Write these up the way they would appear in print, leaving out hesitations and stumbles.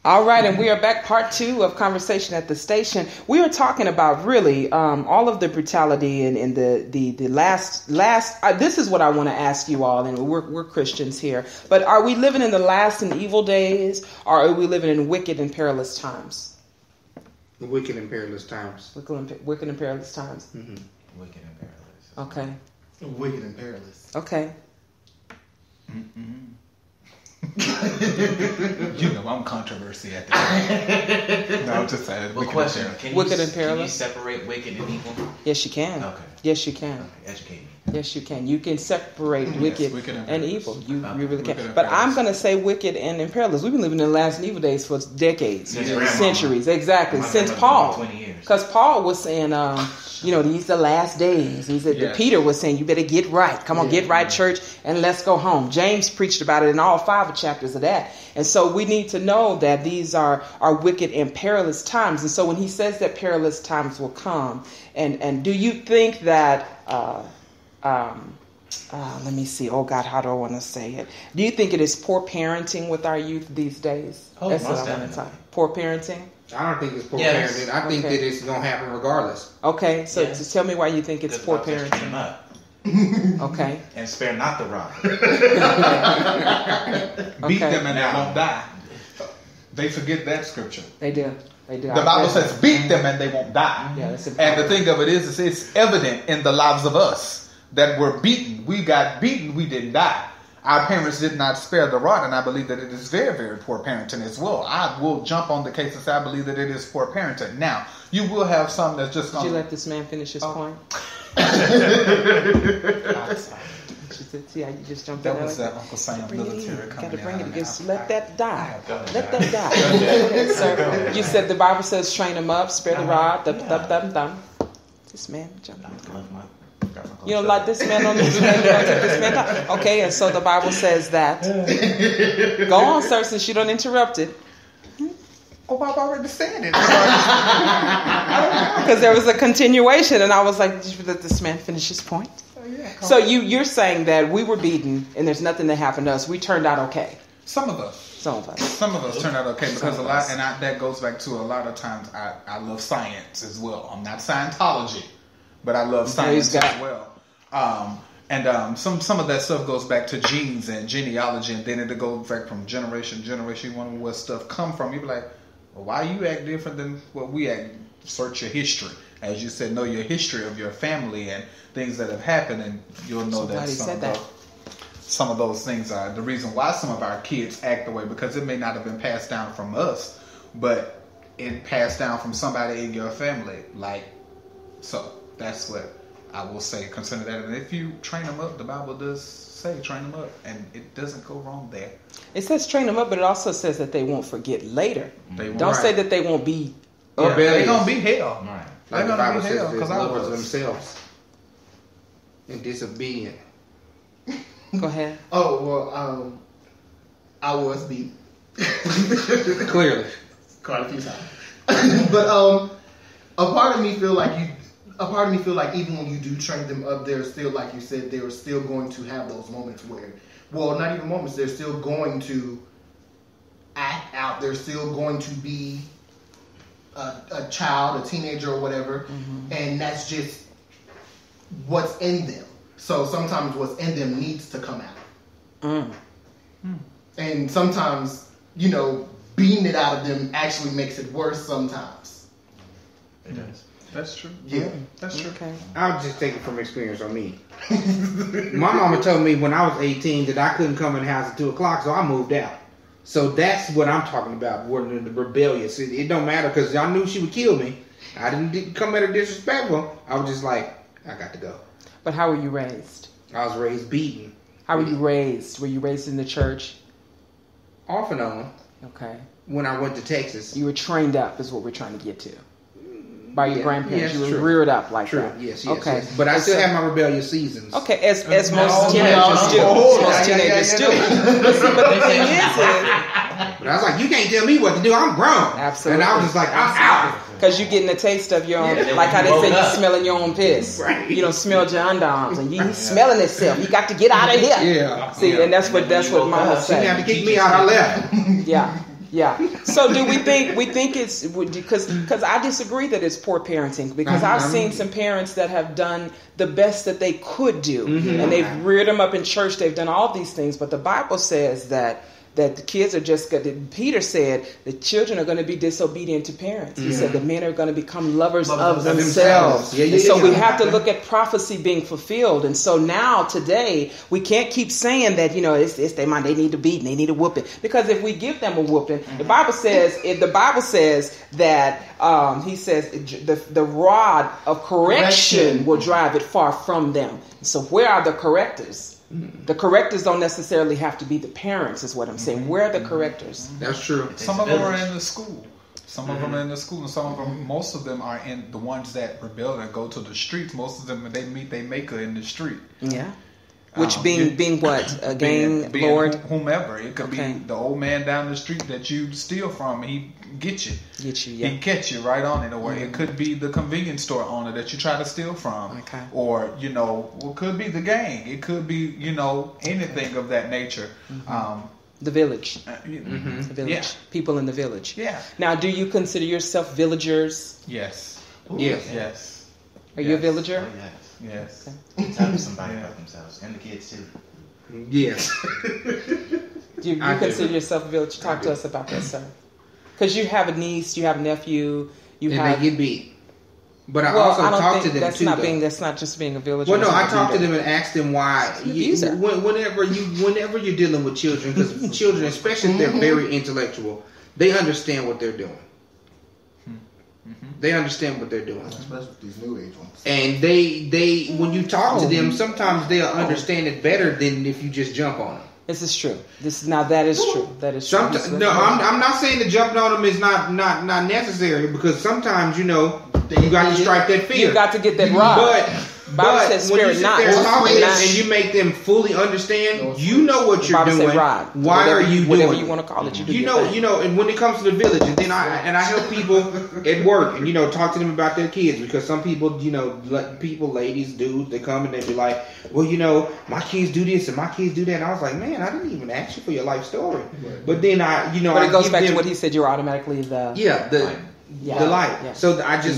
All right, and we are back, part 2 of Conversation at the Station. We are talking about really all of the brutality and the last. This is what I want to ask you all, and we're Christians here. But are we living in the last and evil days, or are we living in wicked and perilous times? Wicked and perilous times. Wicked and perilous times. Mm-hmm. Wicked and perilous. Okay. Wicked and perilous. Okay. Mm-mm. You know I'm controversy at the time. No, I'm just saying. Well, question: Can you separate wicked and evil? Yes, you can. Okay. Yes, you can. Okay. Educate me. Yes, you can. You can separate wicked and evil. You really can. Wicked But I'm going to say wicked and perilous. We've been living in the last and evil days for decades, centuries. Exactly. Since Paul. 20 years. Because Paul was saying, these the last days. He said, Peter was saying, you better get right. Come on, get right, church, and let's go home. James preached about it in all 5 chapters of that. And so we need to know that these are wicked and perilous times. And so when he says that perilous times will come, and do you think that... let me see. Oh God, how do I want to say it? Do you think it is poor parenting with our youth these days? Oh, that's what most I want to definitely. say. Poor parenting. I don't think it's poor Yes. parenting. I think that it's going to happen regardless. Okay, so Yes. to tell me why you think it's poor Train parenting. them up Okay. and spare not the rod. Beat Okay. them and they won't die. They forget that scripture. They do. They do. The Bible says, beat them and they won't die. Yeah, that's And the thing of it is it's evident in the lives of us that we're beaten. We got beaten. We didn't die. Our parents did not spare the rod, and I believe that it is very, very poor parenting as well. I will jump on the case and say I believe that it is poor parenting. Now, you will have some that's just going Did to... you let this man finish his point? She said, see how you just jumped in That there was like Uncle Sam Bring it in. military coming Gotta bring out. it against. Let that die. Go ahead. Let that die. Okay, sir. You said the Bible says train them up, spare the rod. Thump. This man jumped. You don't like this man on this man. You don't take this man down. Okay, and so the Bible says that. Go on, sir, since you don't interrupt it. Oh, I've already said it. Because there was a continuation, and I was like, did you let this man finish his point? So you're saying that we were beaten, and there's nothing that happened to us. We turned out okay. Some of us. Some of us turned out okay because that goes back to a lot of times I love science as well. I'm not Scientology, but I love science as well. Some of that stuff goes back to genes and genealogy, and then it goes back from generation to generation. You wonder where stuff come from. You be like, well, why you act different than what we act? Search your history, as you said, know your history of your family and things that have happened, and you'll know some of those things are the reason why some of our kids act the way, because it may not have been passed down from us, but it passed down from somebody in your family. So that's what I will say concerning that. And if you train them up, the Bible does say train them up, and it doesn't go wrong there. It says train them up, but it also says that they won't forget later. Don't say that they won't be. They're gonna be hell. Right. Like the Bible says, hell, they're 'cause I lovers was. themselves and disobedient. Go ahead. I was beat Clearly. quite a few times, but a part of me feel like even when you do train them up, there's still, like you said, they're still going to have those moments where, well, not even moments, they're still going to act out. They're still going to be a child, a teenager, or whatever, and that's just what's in them. So sometimes what's in them needs to come out. And sometimes, beating it out of them actually makes it worse sometimes. It does. That's true. Yeah. That's true. Okay. I'll just take it from experience on me. My mama told me when I was 18 that I couldn't come in the house at 2 o'clock, so I moved out. So that's what I'm talking about, the rebellious. It don't matter because I knew she would kill me. I didn't come at her disrespectful. I was just like, I got to go. But how were you raised? I was raised beaten. How were you raised? Were you raised in the church? Off and on. Okay. When I went to Texas. You were trained up is what we're trying to get to. By your grandparents. Yes, you were true. reared up like True. that. Yes. Okay. Yes. But I still have my rebellious seasons. Okay, as most teenagers do. Most teenagers do. But the thing is, But I was like, you can't tell me what to do. I'm grown. Absolutely. And I was just like, I'm out. because you're getting a taste of your own, Yeah, like how they say woke you up. smelling your own piss. Right. You don't smell John Don's, and you smelling itself. You got to get out of here. Yeah. See, and that's what Mama She got said. to kick me out. I left. Yeah. Yeah. So do we think it's because I disagree that it's poor parenting, because I've seen some parents that have done the best that they could do, and they've reared them up in church. They've done all these things, but the Bible says that the kids are just good. Peter said the children are going to be disobedient to parents. He said the men are going to become lovers of themselves. So we have to look at prophecy being fulfilled. And so now today we can't keep saying that, it's their mind, they need to beat and they need a whooping. Because if we give them a whooping, the Bible says that he says the rod of correction will drive it far from them. So where are the correctors? The correctors don't necessarily have to be the parents, is what I'm saying. Where are the correctors? That's true. Some of them are in the school. Some of them are in the school, and some of them, most of them are in the ones that rebel and go to the streets. Most of them, they meet their maker in the street. Yeah. Which being what? A gang lord? Whomever. It could be the old man down the street that you steal from. He get you. Yeah. He catch you right on it. Or it could be the convenience store owner that you try to steal from. Okay. Or, it could be the gang. It could be, anything of that nature. The village. The village. Yeah. People in the village. Yeah. Now, do you consider yourself villagers? Yes. Ooh, Yes. Are you a villager? Oh, yes. Yes. Okay. Tell somebody about themselves and the kids too. Yes. You consider yourself a villager? Talk to us about that, sir. Because you have a niece, you have a nephew, They get beat. But I also talk to them that's too. That's not just being a villager. Well, no, I talk to them and ask them why. Whenever Whenever you're dealing with children, because children, especially if they're very intellectual, they understand what they're doing. They understand what they're doing. Especially with these new age ones. And they when you talk to them, sometimes they'll understand it better than if you just jump on them. This is true. That is true. That is true. No, I'm not saying that jumping on them is not necessary, because sometimes you got to strike that fear. You got to get that rod. But when you sit there talking and you make them fully understand, you know what you're doing. Why are you doing whatever you want to call it? You know. And when it comes to the village, and then I help people at work, and talk to them about their kids, because some people, ladies, dudes, they come and they be like, well, my kids do this and my kids do that. And I was like, man, I didn't even ask you for your life story. Right. But then but it goes back to what he said. You're automatically the light. Yeah. So I just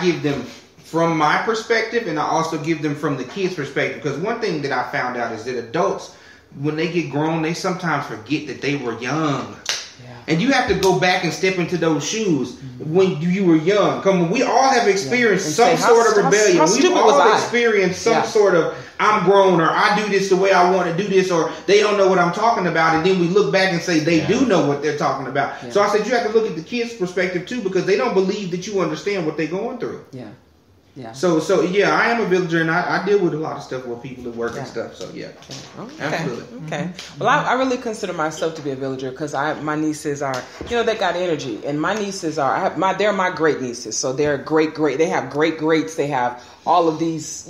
give them from my perspective, and I also give them from the kids' perspective. Because one thing that I found out is that adults, when they get grown, they sometimes forget that they were young. Yeah. And you have to go back and step into those shoes when you were young. Come on, we all have experienced some sort of rebellion. We've all experienced some sort of, I'm grown, or I do this the way I want to do this, or they don't know what I'm talking about. And then we look back and say they do know what they're talking about. Yeah. So I said you have to look at the kids' perspective too, because they don't believe that you understand what they're going through. Yeah. Yeah. So I am a villager, and I deal with a lot of stuff with people at work and stuff. So absolutely. Okay. Well, I really consider myself to be a villager, because my nieces are, they got energy, and my nieces are, they're my great nieces. So they're great. They have greats. They have all of these,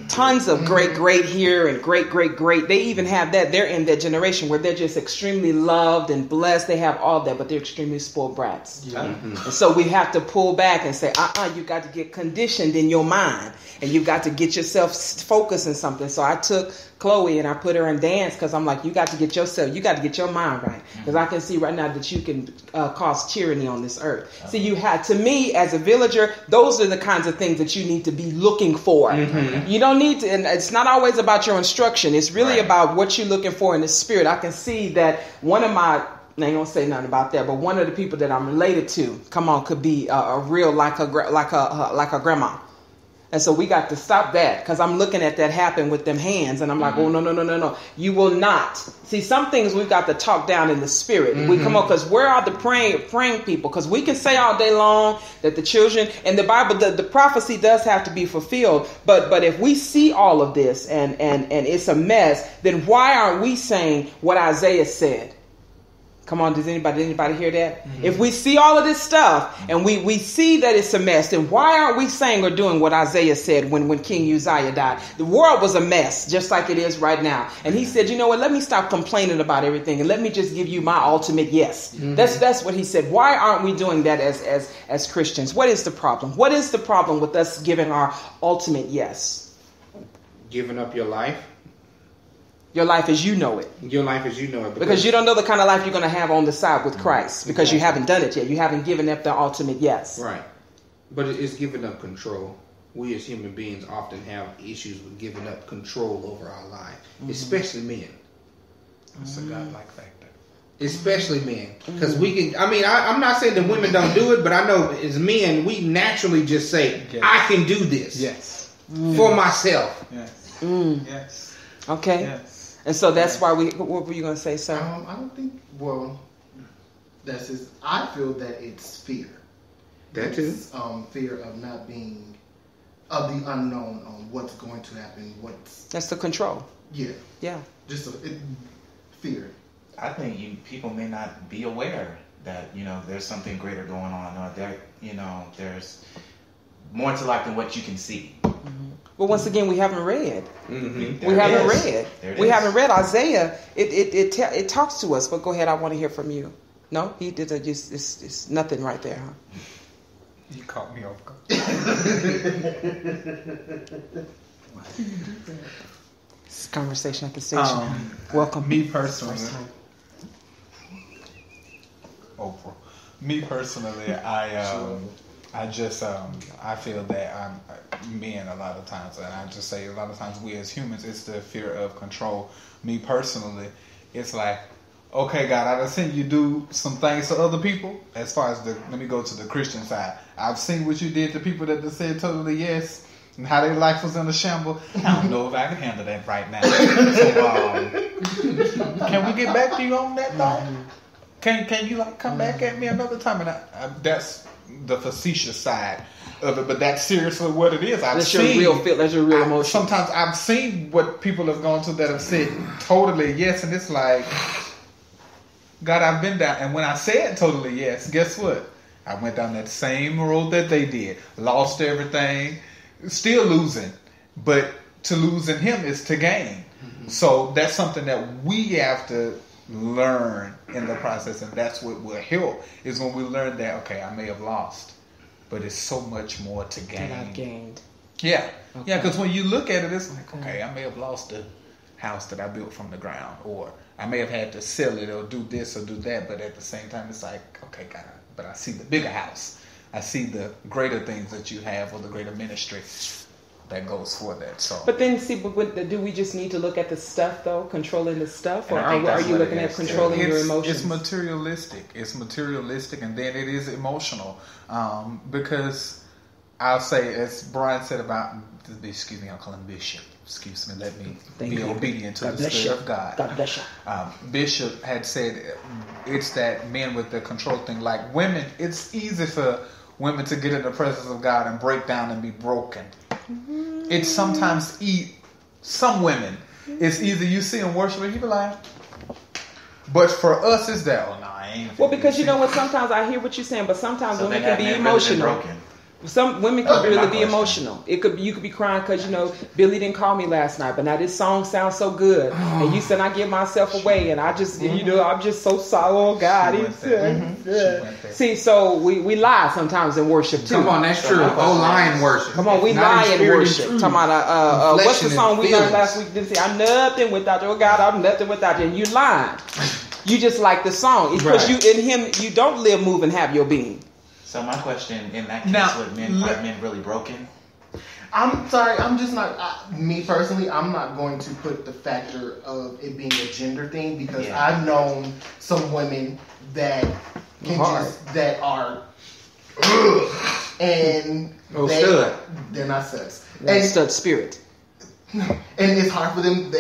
tons of great here and great. They even have that. They're in that generation where they're just extremely loved and blessed. They have all that, but they're extremely spoiled brats. Yeah. And so we have to pull back and say, you got to get conditioned in your mind, and you got to get yourself focused in something. So I took Chloe and I put her in dance, because I'm like, you got to get your mind right, because I can see right now that you can cause tyranny on this earth. So to me as a villager, those are the kinds of things that you need to be looking for. You don't need to, and it's not always about your instruction. It's really about what you're looking for in the spirit. I can see that I ain't gonna say nothing about that, but one of the people that I'm related to, could be a real like a grandma. And so we got to stop that, because I'm looking at that happen with them hands, and I'm like, oh, no. You will not. See, some things we've got to talk down in the spirit. We because where are the praying people? Because we can say all day long that the children, and the Bible, the prophecy does have to be fulfilled. But if we see all of this and it's a mess, then why aren't we saying what Isaiah said? Come on, does anybody hear that? If we see all of this stuff and we see that it's a mess, then why aren't we saying or doing what Isaiah said when King Uzziah died? The world was a mess, just like it is right now. And he said, you know what, let me stop complaining about everything and let me just give you my ultimate yes. That's what he said. Why aren't we doing that as Christians? What is the problem? What is the problem with us giving our ultimate yes? Giving up your life. Your life as you know it. Your life as you know it. Because you don't know the kind of life you're going to have on the side with Christ. Because you haven't done it yet. You haven't given up the ultimate yes. Right. But it's giving up control. We as human beings often have issues with giving up control over our life. Especially men. It's a godlike factor. Especially men. Because we can, I'm not saying that women don't do it, but I know as men, we naturally just say, I can do this. Yes. For myself. Yes. Yes. Okay. Yes. And so that's why what were you going to say, sir? I don't think, I feel that it's fear. That too. It's fear of not being, of the unknown on what's going to happen, That's the control. Yeah. Yeah. Just fear. I think people may not be aware that, there's something greater going on, or there's more to life than what you can see. Well, once again, we haven't read. Mm-hmm. We haven't read. We haven't read Isaiah. It talks to us. But go ahead. I want to hear from you. No, he did. It's nothing right there, huh? You caught me off guard. Why do you do that? It's a conversation at the station. Welcome. Me personally, Oprah. Me personally, I feel that men a lot of times, and I just say a lot of times we as humans, it's the fear of control. Me personally, it's like, okay, God, I've seen you do some things to other people. As far as let me go to the Christian side. I've seen what you did to people that said totally yes, and how their life was in a shamble. I don't know if I can handle that right now. So, can we get back to you on that thought? Can you come back at me another time? And that's the facetious side of it, but that's seriously what it is. That's your real feel. That's your real emotion. Sometimes I've seen what people have gone to that have said totally yes, and it's like, God, I've been down. And when I said totally yes, guess what? I went down that same road that they did. Lost everything. Still losing. But to lose in Him is to gain. Mm-hmm. So that's something that we have to learn in the process. And that's what will help, is when we learn that, okay, I may have lost, but it's so much more to gain. That I've gained. Yeah. Okay. Yeah, because when you look at it, it's like, okay, I may have lost the house that I built from the ground, or I may have had to sell it or do this or do that, but at the same time, it's like, okay, God, but I see the bigger house. I see the greater things that you have, or the greater ministry that goes for that. So, but then do we just need to look at the stuff though, controlling the stuff, or are you looking at controlling your emotions? It's materialistic. It's materialistic, and then it is emotional, because I'll say, as Brian said about, excuse me, I'll call him Bishop. Excuse me, let me be obedient to the Spirit of God. God bless you. Bishop had said it's that men with the control thing. Like women, it's easy for women to get in the presence of God and break down and be broken. Mm-hmm. It's sometimes some women, it's easy. You see them worshiping, you be like, but for us, it's that, oh no, I ain't. Well, because you know what, sometimes I hear what you're saying, but sometimes women can be emotional. Some women could really be emotional. You could be crying because Billy didn't call me last night, but now this song sounds so good, and you said I give myself away, and I just I'm just so sorry. Oh God, See, so we lie sometimes in worship too. Come on, that's true. Lie in worship. Come on, we lie in worship. Talking about what's the song we learned last week? Didn't say I'm nothing without you. Oh God, I'm nothing without you. And you lied. You just like the song because you in Him. You don't live, move, and have your being. So my question, in that case, are men really broken? I'm sorry, I'm just not, me personally, I'm not going to put the factor of it being a gender thing, because I've known some women that that are, and they're not studs. And stud spirit. And it's hard for them,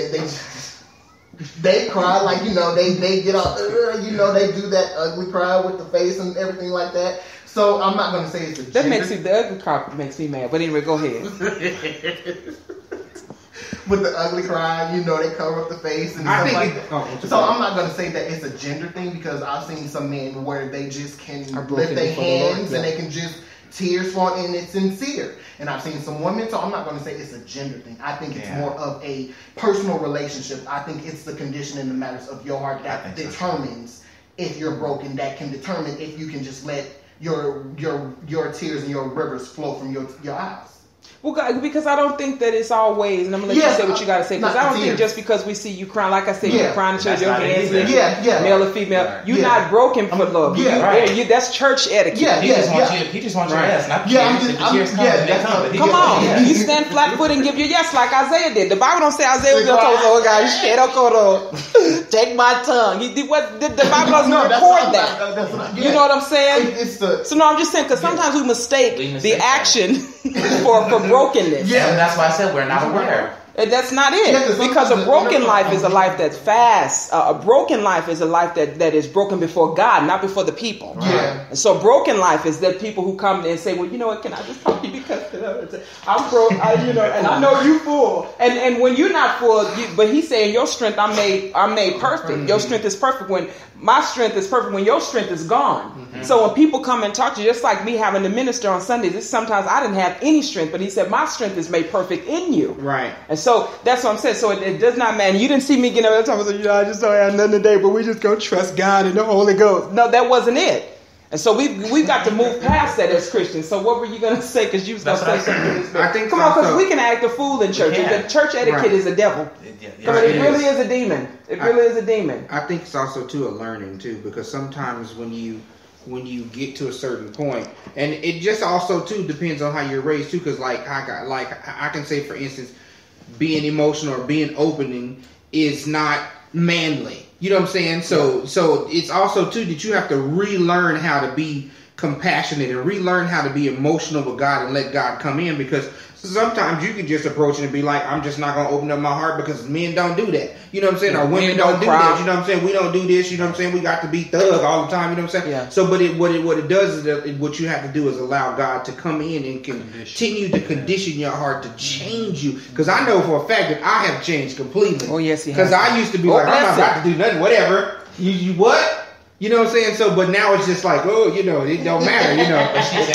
they cry like, they get off, they do that ugly cry with the face and everything like that. So I'm not going to say it's a gender. The ugly cry makes me mad. But anyway, go ahead. With the ugly cry, they cover up the face and stuff like that. So I'm not going to say that it's a gender thing, because I've seen some men where they just can lift their hands and they can just tears fall, and it's sincere. And I've seen some women, so I'm not going to say it's a gender thing. I think it's more of a personal relationship. I think it's the condition in the matters of your heart that determines if you're broken, that can determine if you can just let your tears and your rivers flow from your eyes. Well, because I don't think that it's always, and I'm gonna let you say what you gotta say, because I don't think just because we see you crying, like I said, you crying in church, your hands, male or female, you're not broken for love. That's church etiquette. He just wants your yes, not tears. Come on, you stand flat-footed and give your yes like Isaiah did. The Bible don't say Isaiah was gonna tell oh God, take my tongue. The Bible doesn't record that. You know what I'm saying? So no, I'm just saying because sometimes we mistake the action for brokenness. Yeah, and that's why I said we're not aware. That's not it. Because a broken life is a life that's fast. A broken life is a life that is broken before God, not before the people. Yeah. And so broken life is the people who come and say, well, you know what, can I just talk to you because I'm broke, and I know you full. And when you're not full, but he's saying your strength I'm made perfect. Mm-hmm. Your strength is perfect when my strength is perfect when your strength is gone. Mm-hmm. So when people come and talk to you, just like me having to minister on Sundays, sometimes I didn't have any strength, but he said my strength is made perfect in you. Right. And so that's what I'm saying. So it does not matter. You didn't see me getting up and talking, I just don't have nothing today, but we just go trust God and the Holy Ghost. No, that wasn't it. And so we've got to move past that as Christians. So what were you going to say? Because you was going to say something. I think come on, because we can act a fool in church. The church etiquette is a devil. It really is a demon. It really is a demon. I think it's also too a learning too, because sometimes when you get to a certain point, and it just also too depends on how you're raised too. Because I can say for instance, being emotional or being opening is not manly. You know what I'm saying? So it's also too that you have to relearn how to be compassionate and relearn how to be emotional with God and let God come in, because sometimes you can just approach it and be like, I'm just not going to open up my heart, because men don't do that. You know what I'm saying? Or women don't do that. You know what I'm saying? We don't do this. You know what I'm saying? We got to be thug all the time. You know what I'm saying? Yeah. So, but what it does is that what you have to do is allow God to come in and continue to condition your heart to change you. Because I know for a fact that I have changed completely. Oh, yes, he has. Because I used to be like, I'm not about to do nothing, whatever. You what? You know what I'm saying? So, but now it's just like, oh, it don't matter,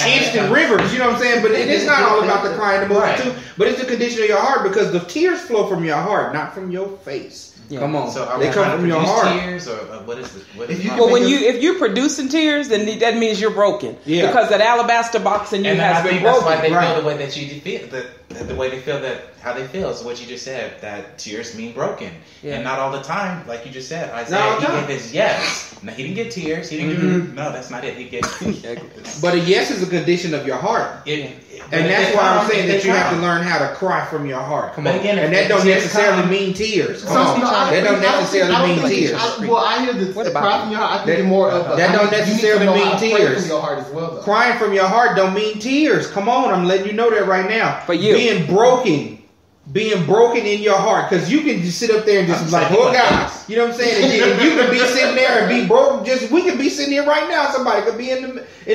instant rivers, you know what I'm saying? But it's not all about the crying emotion too, but it's the condition of your heart, because the tears flow from your heart, not from your face. Yeah. Come on, so they come from your heart. Tears, or what is this? If you're producing tears, then that means you're broken. Yeah. Because that alabaster box in you has been broken. That's why they feel the way that you feel, the way they feel how they feel. So what you just said, that tears mean broken, and not all the time, like you just said. Isaiah, he gave his yes. Now he didn't get tears. He didn't get. No, that's not it. He gave. But a yes is a condition of your heart. And that's why I'm saying that you have to learn how to cry from your heart. Come on. Again, and that don't necessarily mean tears. That don't necessarily mean tears. I hear the cry from your heart. I think it's more of that don't necessarily mean tears. From your heart as well, though. Crying from your heart don't mean tears. Come on, I'm letting you know that right now. For you, being broken in your heart, because you can just sit up there and just like, oh God, you know what I'm saying? And you can be sitting there and be broken. We can be sitting here right now. Somebody could be in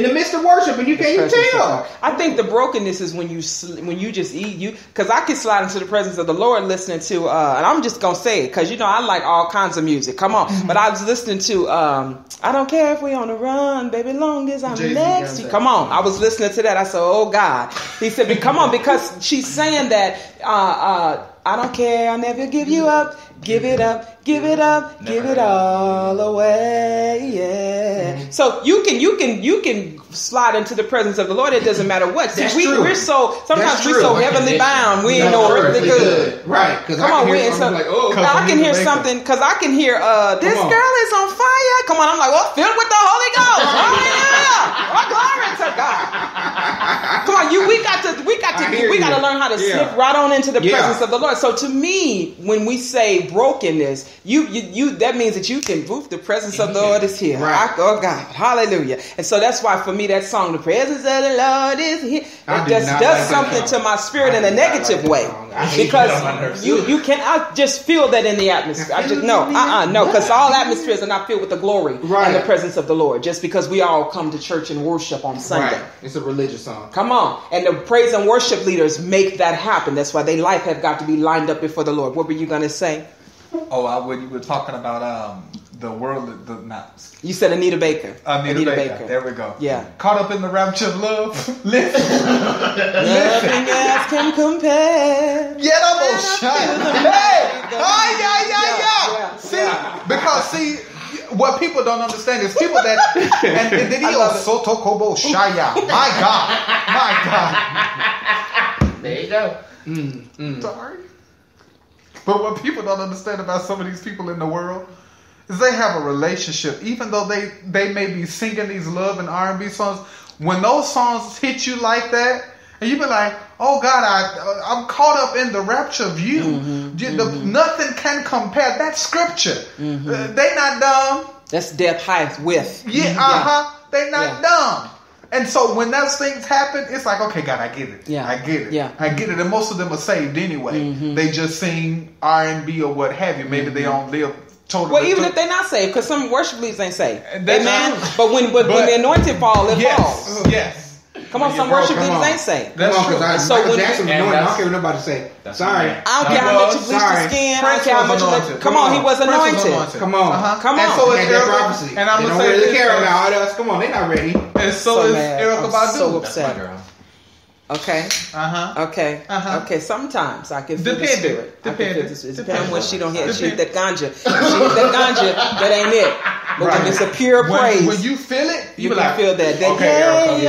the midst of worship and you can't even tell. I think the brokenness is when you just eat because I can slide into the presence of the Lord listening to and I'm just gonna say it because I like all kinds of music. Come on, but I was listening to I don't care if we on the run, baby, long as I'm next to you. Come on, I was listening to that. I said, oh God. He said, come on, because she's saying that. I don't care, I'll never give you up. Give it up, give it up, give it all away. Yeah. Mm-hmm. So you can slide into the presence of the Lord. It doesn't matter what. See, we're so heavenly bound. We ain't no earthly good. Right? Come on, I can hear something because I can hear this girl is on fire. Come on, I'm like, well, filled with the Holy Ghost. Hallelujah! Glory to God. Come on, we got to learn how to slip right on into the presence of the Lord. So to me, when we say brokenness, you that means that you can the presence of the Lord is here. Right. Oh God, hallelujah. And so that's why for me that song, the presence of the Lord is here, it just does something to my spirit in a negative way. Because you can I just feel that in the atmosphere. I just no, because all atmospheres are not filled with the glory and the presence of the Lord. Just because we all come to church and worship on Sunday. Right. It's a religious song. Come on. And the praise and worship leaders make that happen. That's why their life have got to be lined up before the Lord. What were you going to say? Oh, when you were talking about the world, you said Anita Baker. Anita Baker. There we go. Yeah. Caught up in the rapture of love. Listen. Nothing else can compare. Get up on shine. Yeah. See, what people don't understand is people that and then he Soto Kobo Shaya. My God. you go. Sorry. But what people don't understand about some of these people in the world is they have a relationship. Even though they may be singing these love and R&B songs, when those songs hit you like that, and you be like, oh God, I'm caught up in the rapture view. Nothing can compare. That's scripture. They not dumb. That's depth, height, width. Yeah, They not dumb. And so when those things happen, it's like, okay, God, I get it. Yeah. I get it. Yeah. I get it. And most of them are saved anyway. They just sing R&B or what have you. Maybe they don't live totally. Well, even if they're not saved, because some worship leaders ain't saved. That's Amen. true. But when the anointing falls, it falls. Yes. Come on, some worship leaders ain't saved. That's true. Michael Jackson was anointed. I don't care what nobody say. Sorry. I don't care how much you bleach the skin. I don't care how much you come on, he was anointed. Come on. Come And on. so is That Erica. prophecy. And I'm they going don't to say really this. care about us. Come on, they're not ready. And so is mad. Erica I'm Badu. so That's my upset. girl. Okay. Okay. Okay. Sometimes I can feel the spirit. I can feel the spirit. It depends when she don't hit. She hit that ganja. She hit that ganja. That ain't it. But when it's a pure praise, When you feel it, you be can like, feel that. okay,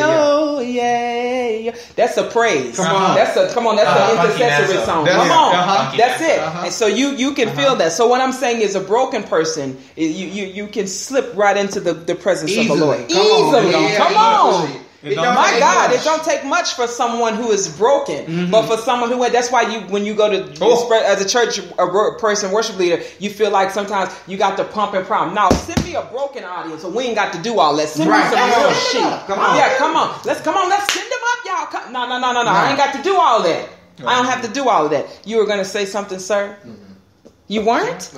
Yeah. That's a praise. Come on. That's an intercessory Funky song. That's Come it. on. That's it. Uh-huh. And so you can feel that. So what I'm saying is, a broken person, you can slip right into the presence of the Lord easily. Come on. My God, it don't take much for someone who is broken, but for someone who, that's why when you go to as a church person, worship leader, you feel like sometimes you got to pump and prompt. Now send me a broken audience, so we ain't got to do all that. Send me some real shit. Come on, let's send them up, y'all. No. I ain't got to do all that. I don't have to do all of that. You were gonna say something, sir? You weren't?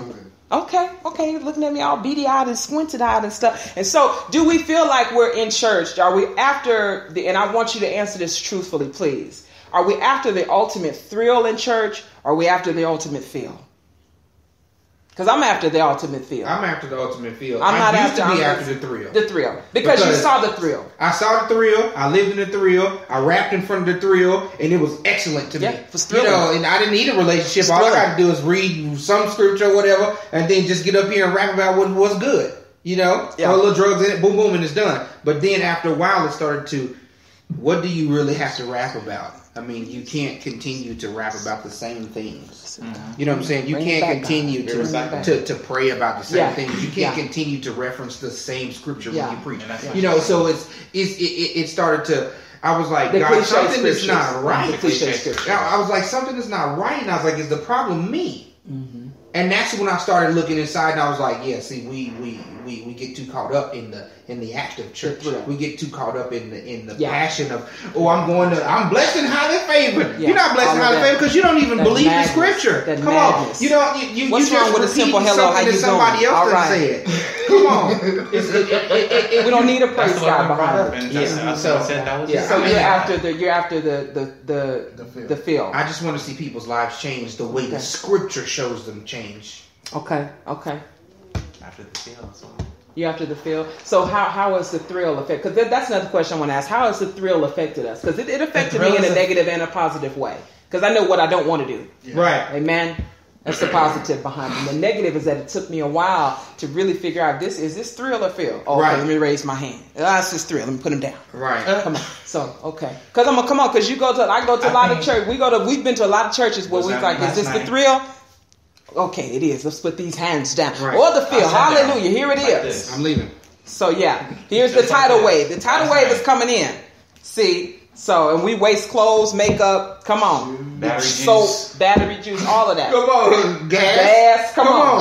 Okay, you're looking at me all beady-eyed and squinted-eyed and stuff. And so, do we feel like we're in church? Are we after and I want you to answer this truthfully, please. Are we after the ultimate thrill in church, or are we after the ultimate feel? Because I'm after the ultimate feel. I'm after the ultimate feel. I'm not after the thrill. The thrill. Because you saw the thrill. I saw the thrill. I lived in the thrill. I rapped in front of the thrill, and it was excellent to me. It was thrilling. And I didn't need a relationship. All I got to do is read some scripture or whatever, and then just get up here and rap about what was good. Throw a little drugs in it, boom, boom, and it's done. But then after a while, it started to, what do you really have to rap about? I mean, you can't continue to rap about the same things. You know what I'm saying? You can't continue to pray about the same things. You can't continue to reference the same scripture when you preach. So it started to. I was like, God, something is not right. I was like, something is not right, and I was like, is the problem me? And that's when I started looking inside, and I was like, yeah, see, we get too caught up in the act of church. We get too caught up in the passion of, I'm blessed and highly favored. You're not blessed and highly favored because you don't even believe the scripture. Come on, you what's wrong with a simple hello? How you somebody doing? else done said. Come on, we don't need a praise God behind it. So you're after the feel. I just want to see people's lives change the way the scripture shows them change. Okay. After the feel as well. You after the feel. So how has the thrill affect? Because that's another question I want to ask. How has the thrill affected us? Because it affected me in a negative and a positive way. Because I know what I don't want to do. Right. Amen. That's the positive behind it. The negative is that it took me a while to really figure out is this thrill or feel? Oh, okay, let me raise my hand. That's this thrill. Let me put him down. Right. Come on. So okay. Because I go to a lot of church. We've been to a lot of churches where we're like, is this the thrill? Okay, it is. Let's put these hands down. Right. Or the feel. Hallelujah. Here it is. I'm leaving. So here's the tidal wave. The tidal wave is coming in. See? So, and we waste clothes, makeup. Come on. Battery juice, all of that. Come on. Gas. Come on.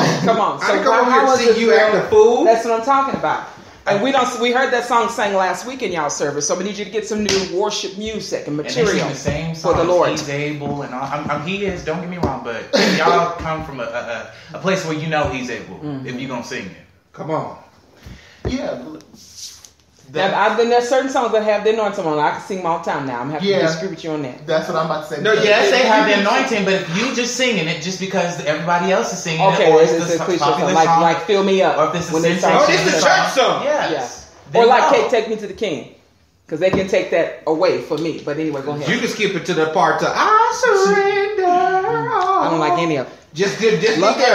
So I come over here to see you act a fool. That's what I'm talking about. And we heard that song sang last week in y'all service, so we need you to get some new worship music and material the same for the Lord. He's able and all. He is. Don't get me wrong, but y'all come from a place where you know he's able. If you're gonna sing it, come on. Yeah. There's certain songs that have the anointing on. I can sing them all the time now. I'm going to have to disagree with you on that. That's what I'm about to say. No, yes, they have the anointing, but if you just singing it just because everybody else is singing it, or it's a cliche song, like Fill Me Up. Or if this is it's a church song. Yes. Or like Take Me to the King. Because they can take that away for me. But anyway, go ahead. You can skip it to the part to I surrender. I don't like any of it. Just be there.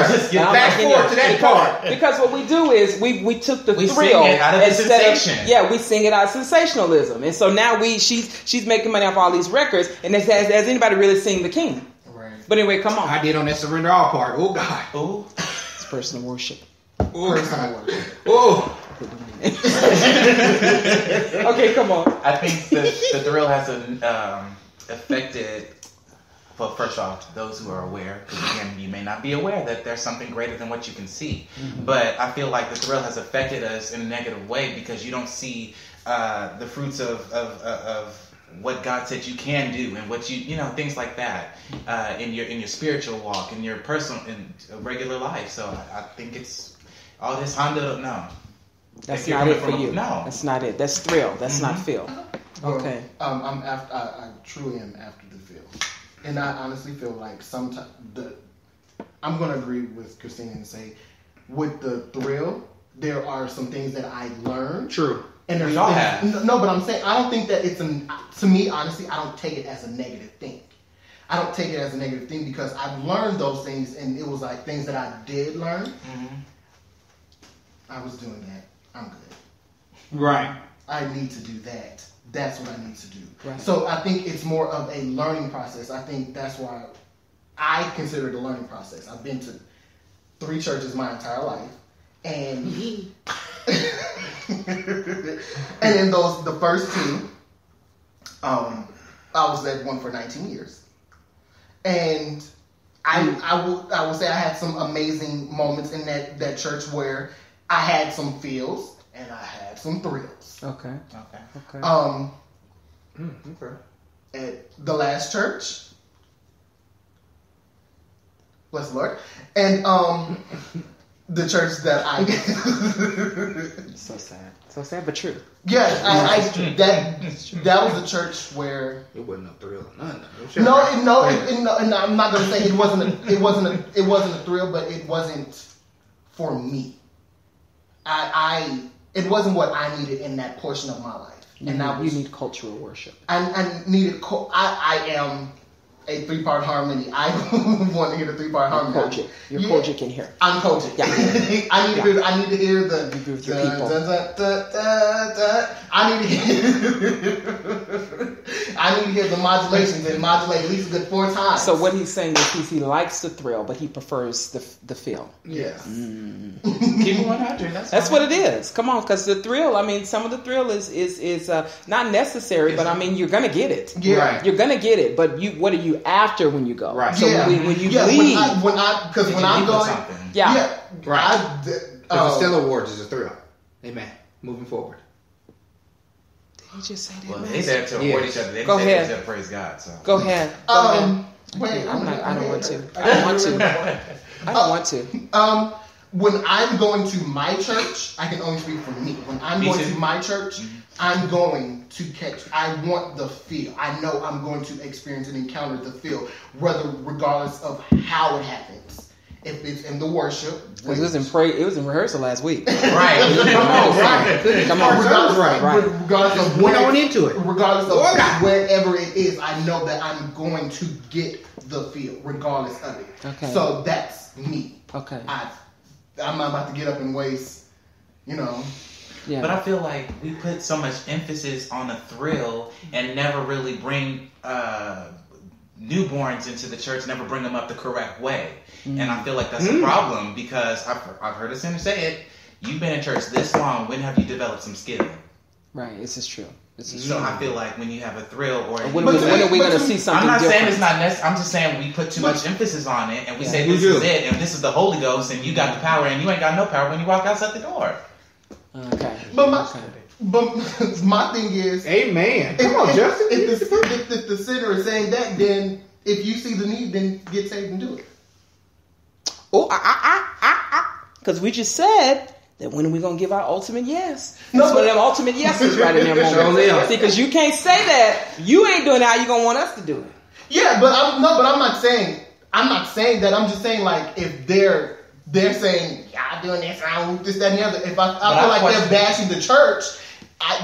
Fast forward to that part. Because what we do is we took the we thrill sing it out of the sensation. We sing it out of sensationalism, and so now she's making money off all these records. And has anybody really seen the King? Right. But anyway, come on. I did on that Surrender All part. Oh God. Oh, It's personal worship. Personal worship. Oh. Okay, come on. I think the thrill has affected. Well, first off, those who are aware, because again, you may not be aware that there's something greater than what you can see. Mm-hmm. But I feel like the thrill has affected us in a negative way because you don't see the fruits of what God said you can do and what things like that in your spiritual walk, in your personal, in regular life. So I think it's all this Honda. No, that's not it for you. No, that's not it. That's thrill. That's not feel. Okay. I truly am after the feel. And I honestly feel like sometimes I'm going to agree with Christina and say, with the thrill, there are some things that I learned. True. And there's all have. No, but I'm saying I don't think that to me, honestly, I don't take it as a negative thing. I don't take it as a negative thing because I've learned those things, and it was like things that I did learn. Mm-hmm. I was doing that. I'm good. Right. I need to do that. That's what I need to do. Right. So I think it's more of a learning process. I think that's why I consider it a learning process. I've been to 3 churches my entire life, and and in the first 2, I was at one for 19 years, and I will say I had some amazing moments in that church where I had some feels and I had some thrills. Okay. At the last church, bless the Lord, and the church that I so sad but true. Yeah, that was the church where it wasn't a thrill. No, I'm not gonna say it wasn't a thrill, but it wasn't for me. It wasn't what I needed in that portion of my life. You need cultural worship. I needed. I am a 3-part harmony. I want to hear the 3-part harmony. You're Kojic in here. I'm Kojic. Yeah. I need to hear the. You with your people. I need to hear the modulations and modulate at least a good 4 times. So what he's saying is he likes the thrill, but he prefers the feel. Yes. Keep it 100. That's what it is. Come on, because the thrill. I mean, some of the thrill is not necessary, but I mean, you're gonna get it. Yeah. Right. You're gonna get it. But what are you after when you go? Right. So when you leave, when I'm going, something. Right. Because the Stellar Awards is a thrill. Amen. Moving forward. Did he just say that? Well, they there to award each other. They Go ahead. to praise God. So Go ahead. Wait, I don't want to. I don't want to. When I'm going to my church, I can only speak for me. When I'm going to my church, I'm going to I want the feel. I know I'm going to experience and encounter the feel, regardless of how it happens. If it's in the worship, it was in rehearsal last week. Right. Come on. Regardless of went on into it. Regardless of wherever it is, I know that I'm going to get the feel, regardless of it. Okay. So that's me. Okay. I'm not about to get up and waste, Yeah. But I feel like we put so much emphasis on a thrill and never really bring newborns into the church, never bring them up the correct way. And I feel like that's a problem because I've heard a sinner say it. You've been in church this long. When have you developed some skill? Right. This is true. So I feel like when you have a thrill or when are we going to see something I'm not different? saying it's not necessary. I'm just saying we put too much emphasis on it and we say this is it and this is the Holy Ghost and you got the power and you ain't got no power when you walk outside the door. Okay. But my thing is, amen. Come on, Justin. If the sinner is saying that, then if you see the need, then get saved and do it. Because we just said that when are we going to give our ultimate yes? That's one of them ultimate yeses right in there moment. See, because you can't say that. You ain't doing it how you going to want us to do it. Yeah, but I'm not saying that. I'm just saying, like, if they're saying, y'all doing this, I don't this, that, and the other. If I feel like they're bashing the church,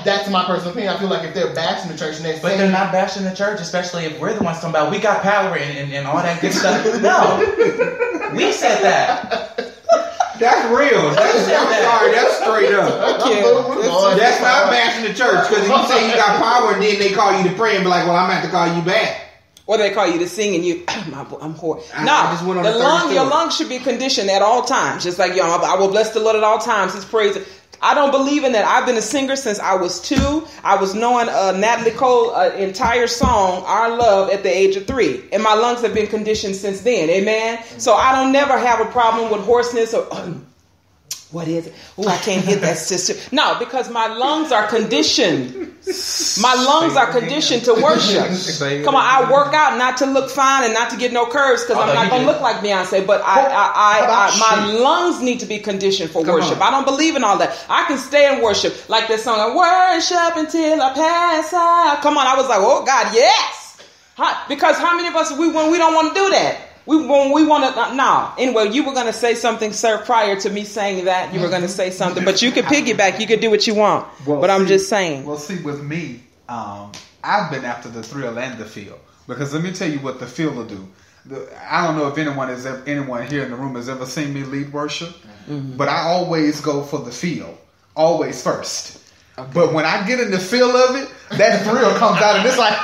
That's my personal opinion. I feel like if they're bashing the church and they're But they're not bashing the church, especially if we're the ones talking about we got power and all that good stuff. No. We said that. That's real. I'm sorry, that's straight up. That's not bashing the church, because if you say you got power and then they call you to pray and be like, well, I'm going to have to call you back. Or they call you to sing and you, I'm horrible. No, your lungs should be conditioned at all times. Just like, I will bless the Lord at all times. His praise. I don't believe in that. I've been a singer since I was 2. I was knowing Natalie Cole entire song, Our Love, at the age of 3. And my lungs have been conditioned since then. Amen? So I don't never have a problem with hoarseness or... What is it? Oh, I can't hit that, sister. No, because my lungs are conditioned. My lungs are conditioned to worship. Come on, I work out not to look fine and not to get no curves because I'm not going to look like Beyonce. But my lungs need to be conditioned for worship. I don't believe in all that. I can stay in worship like this song. I worship until I pass out. Come on, I was like, oh God, yes. Because how many of us we don't want to do that? We want to, no. Anyway, you were going to say something, sir, prior to me saying that. You were going to say something, but you could piggyback. You could do what you want. I'm just saying. Well, see, with me, I've been after the thrill and the feel. Because let me tell you what the feel will do. I don't know if anyone here in the room has ever seen me lead worship, but I always go for the feel. Always first. Okay. But when I get in the feel of it, that thrill comes out and it's like,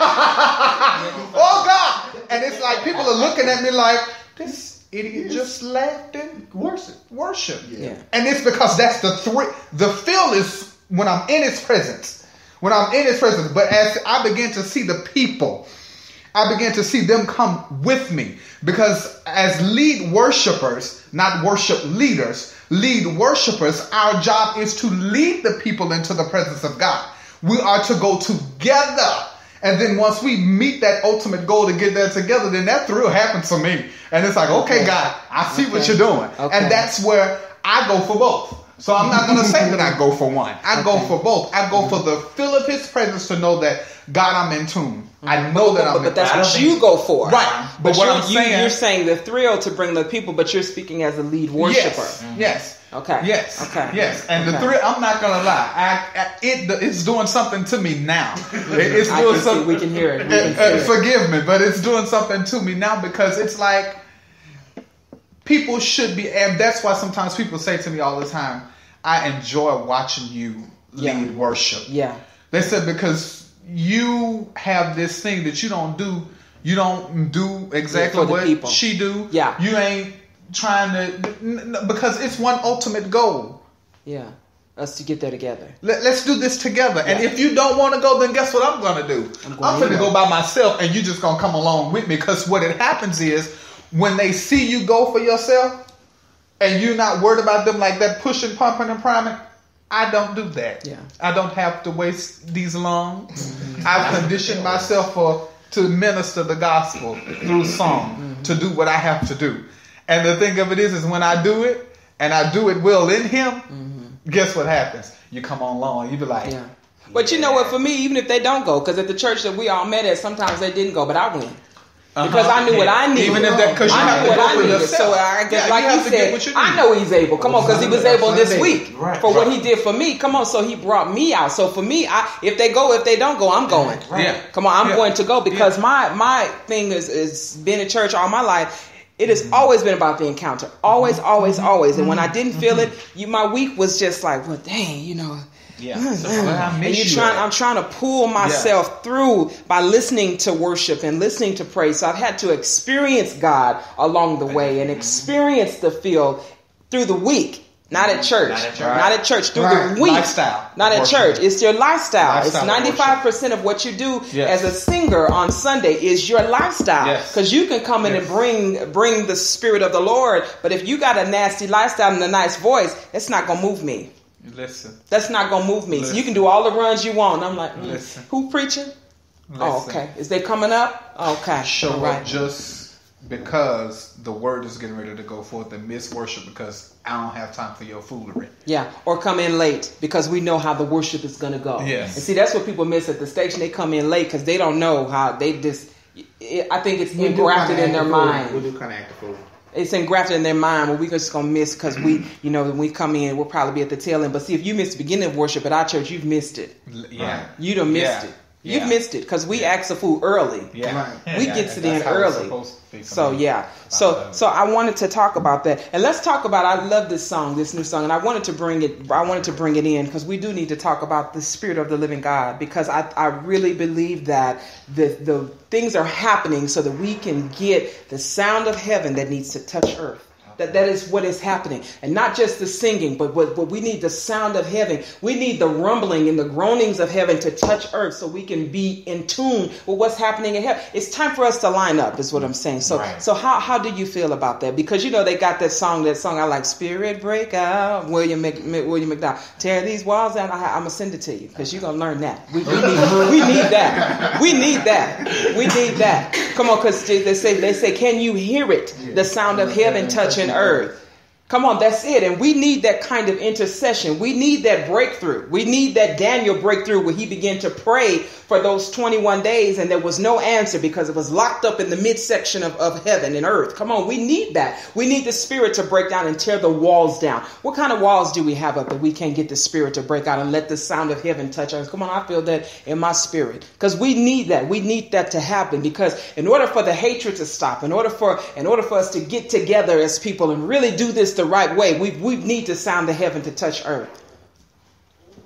oh God! And it's like people are looking at me like, this idiot just laughed and worship. Yeah. And it's because that's the thrill. The feel is when I'm in his presence. When I'm in his presence. But as I begin to see the people, I begin to see them come with me. Because as lead worshipers, not worship leaders, lead worshipers, our job is to lead the people into the presence of God. We are to go together. And then once we meet that ultimate goal to get there together, then that thrill happens for me. And it's like, okay, God, I see what you're doing. Okay. And that's where I go for both. So I'm not going to say that I go for one. I go for both. I go for the feel of his presence to know that, God, I'm in tune. I know that I'm in tune. But that's what you go for. Right. But what I'm saying... You're saying the thrill to bring the people, but you're speaking as a lead worshiper. Yes. Okay. Yes. Okay. Yes. And the thrill, I'm not going to lie. It's doing something to me now. It's doing something. We can hear it. Forgive me, but it's doing something to me now because it's like people should be, and that's why sometimes people say to me all the time, I enjoy watching you lead worship. Yeah. They said because you have this thing that you don't do. You don't do exactly what she do. Yeah. You ain't trying to, because it's one ultimate goal. Yeah. Us to get there together. Let's do this together. Yeah. And if you don't want to go, then guess what I'm going to do? I'm going to go by myself and you just going to come along with me. Because what it happens is when they see you go for yourself and you're not worried about them like that pushing, pumping, and priming, I don't do that. Yeah. I don't have to waste these lungs. I've conditioned myself to minister the gospel through song, to do what I have to do. And the thing of it is when I do it, and I do it well in him, guess what happens? You come on along, you be like... Yeah. But you know what, for me, even if they don't go, because at the church that we all met at, sometimes they didn't go, but I went. Because I knew what I needed. Even if that, because you have to go for yourself. So I guess, like you said, I know he's able. Come on, because he was able this week for what he did for me. Come on, so he brought me out. So for me, if they go, if they don't go, I'm going. Yeah. Come on, I'm going to go because my thing is being in church all my life. It has always been about the encounter. Always, always, always. And when I didn't feel it, my week was just like, well, dang, you know. Yeah. I'm trying to pull myself through by listening to worship and listening to praise. So I've had to experience God along the way and experience the feel through the week. Not at church. Not at church. Through the week. Lifestyle. Not at church. It's your lifestyle. It's 95% of what you do as a singer on Sunday is your lifestyle. Because you can come in and bring the Spirit of the Lord. But if you got a nasty lifestyle and a nice voice, it's not going to move me. Listen. That's not going to move me. So you can do all the runs you want. I'm like, who preaching? Listen. Oh, okay. Is they coming up? Okay. Show up just because the word is getting ready to go forth and miss worship because I don't have time for your foolery. Yeah. Or come in late because we know how the worship is going to go. Yes. And see, that's what people miss at the station. They come in late because they don't know how they just, I think it's engrafted in their mind. We do kind of act a fool. It's engrafted in their mind. Well, we're just going to miss because when we come in, we'll probably be at the tail end. But see, if you missed the beginning of worship at our church, you've missed it. Yeah. You done missed it. You've missed it because we ask the food early. Yeah. We get to the end early. So so I wanted to talk about that, and let's talk about. I love this new song, and I wanted to bring it in because we do need to talk about the Spirit of the Living God, because I really believe that the things are happening so that we can get the sound of heaven that needs to touch earth. That is what is happening. And not just the singing, but we need the sound of heaven. We need the rumbling and the groanings of heaven to touch earth so we can be in tune with what's happening in heaven. It's time for us to line up, is what I'm saying. So so how do you feel about that? Because, they got that song I like, Spirit Break Out, William McDowell. Tear these walls down. I'm going to send it to you because you're going to learn that. We need that. We need that. We need that. Come on, because they say, can you hear it? The sound of heaven touching earth. Come on, that's it. And we need that kind of intercession. We need that breakthrough. We need that Daniel breakthrough where he began to pray for those 21 days and there was no answer because it was locked up in the midsection of heaven and earth. Come on, we need that. We need the Spirit to break down and tear the walls down. What kind of walls do we have up that we can't get the Spirit to break out and let the sound of heaven touch us? Come on, I feel that in my spirit because we need that. We need that to happen because in order for the hatred to stop, in order for us to get together as people and really do this the right way, we need to sound the heaven to touch earth.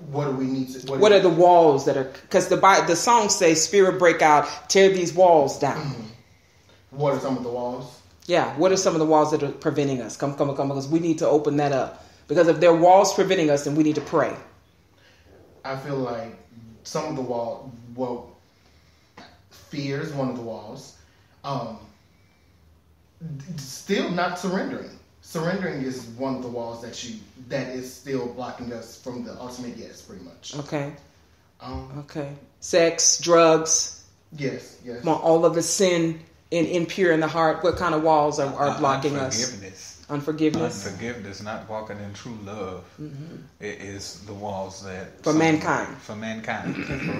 What do we need to? What are the walls that are? Because the songs say, "Spirit break out, tear these walls down." What are some of the walls? Yeah, what are some of the walls that are preventing us? Come, because we need to open that up. Because if there are walls preventing us, then we need to pray. I feel like some of the fear is one of the walls. Still not surrendering. Surrendering is one of the walls that is still blocking us from the ultimate yes, pretty much. Okay. Okay. Sex, drugs. Yes. All of the sin and impure in the heart. What kind of walls are blocking us? Unforgiveness. Unforgiveness, not walking in true love. Mm-hmm. It is the walls that for mankind, for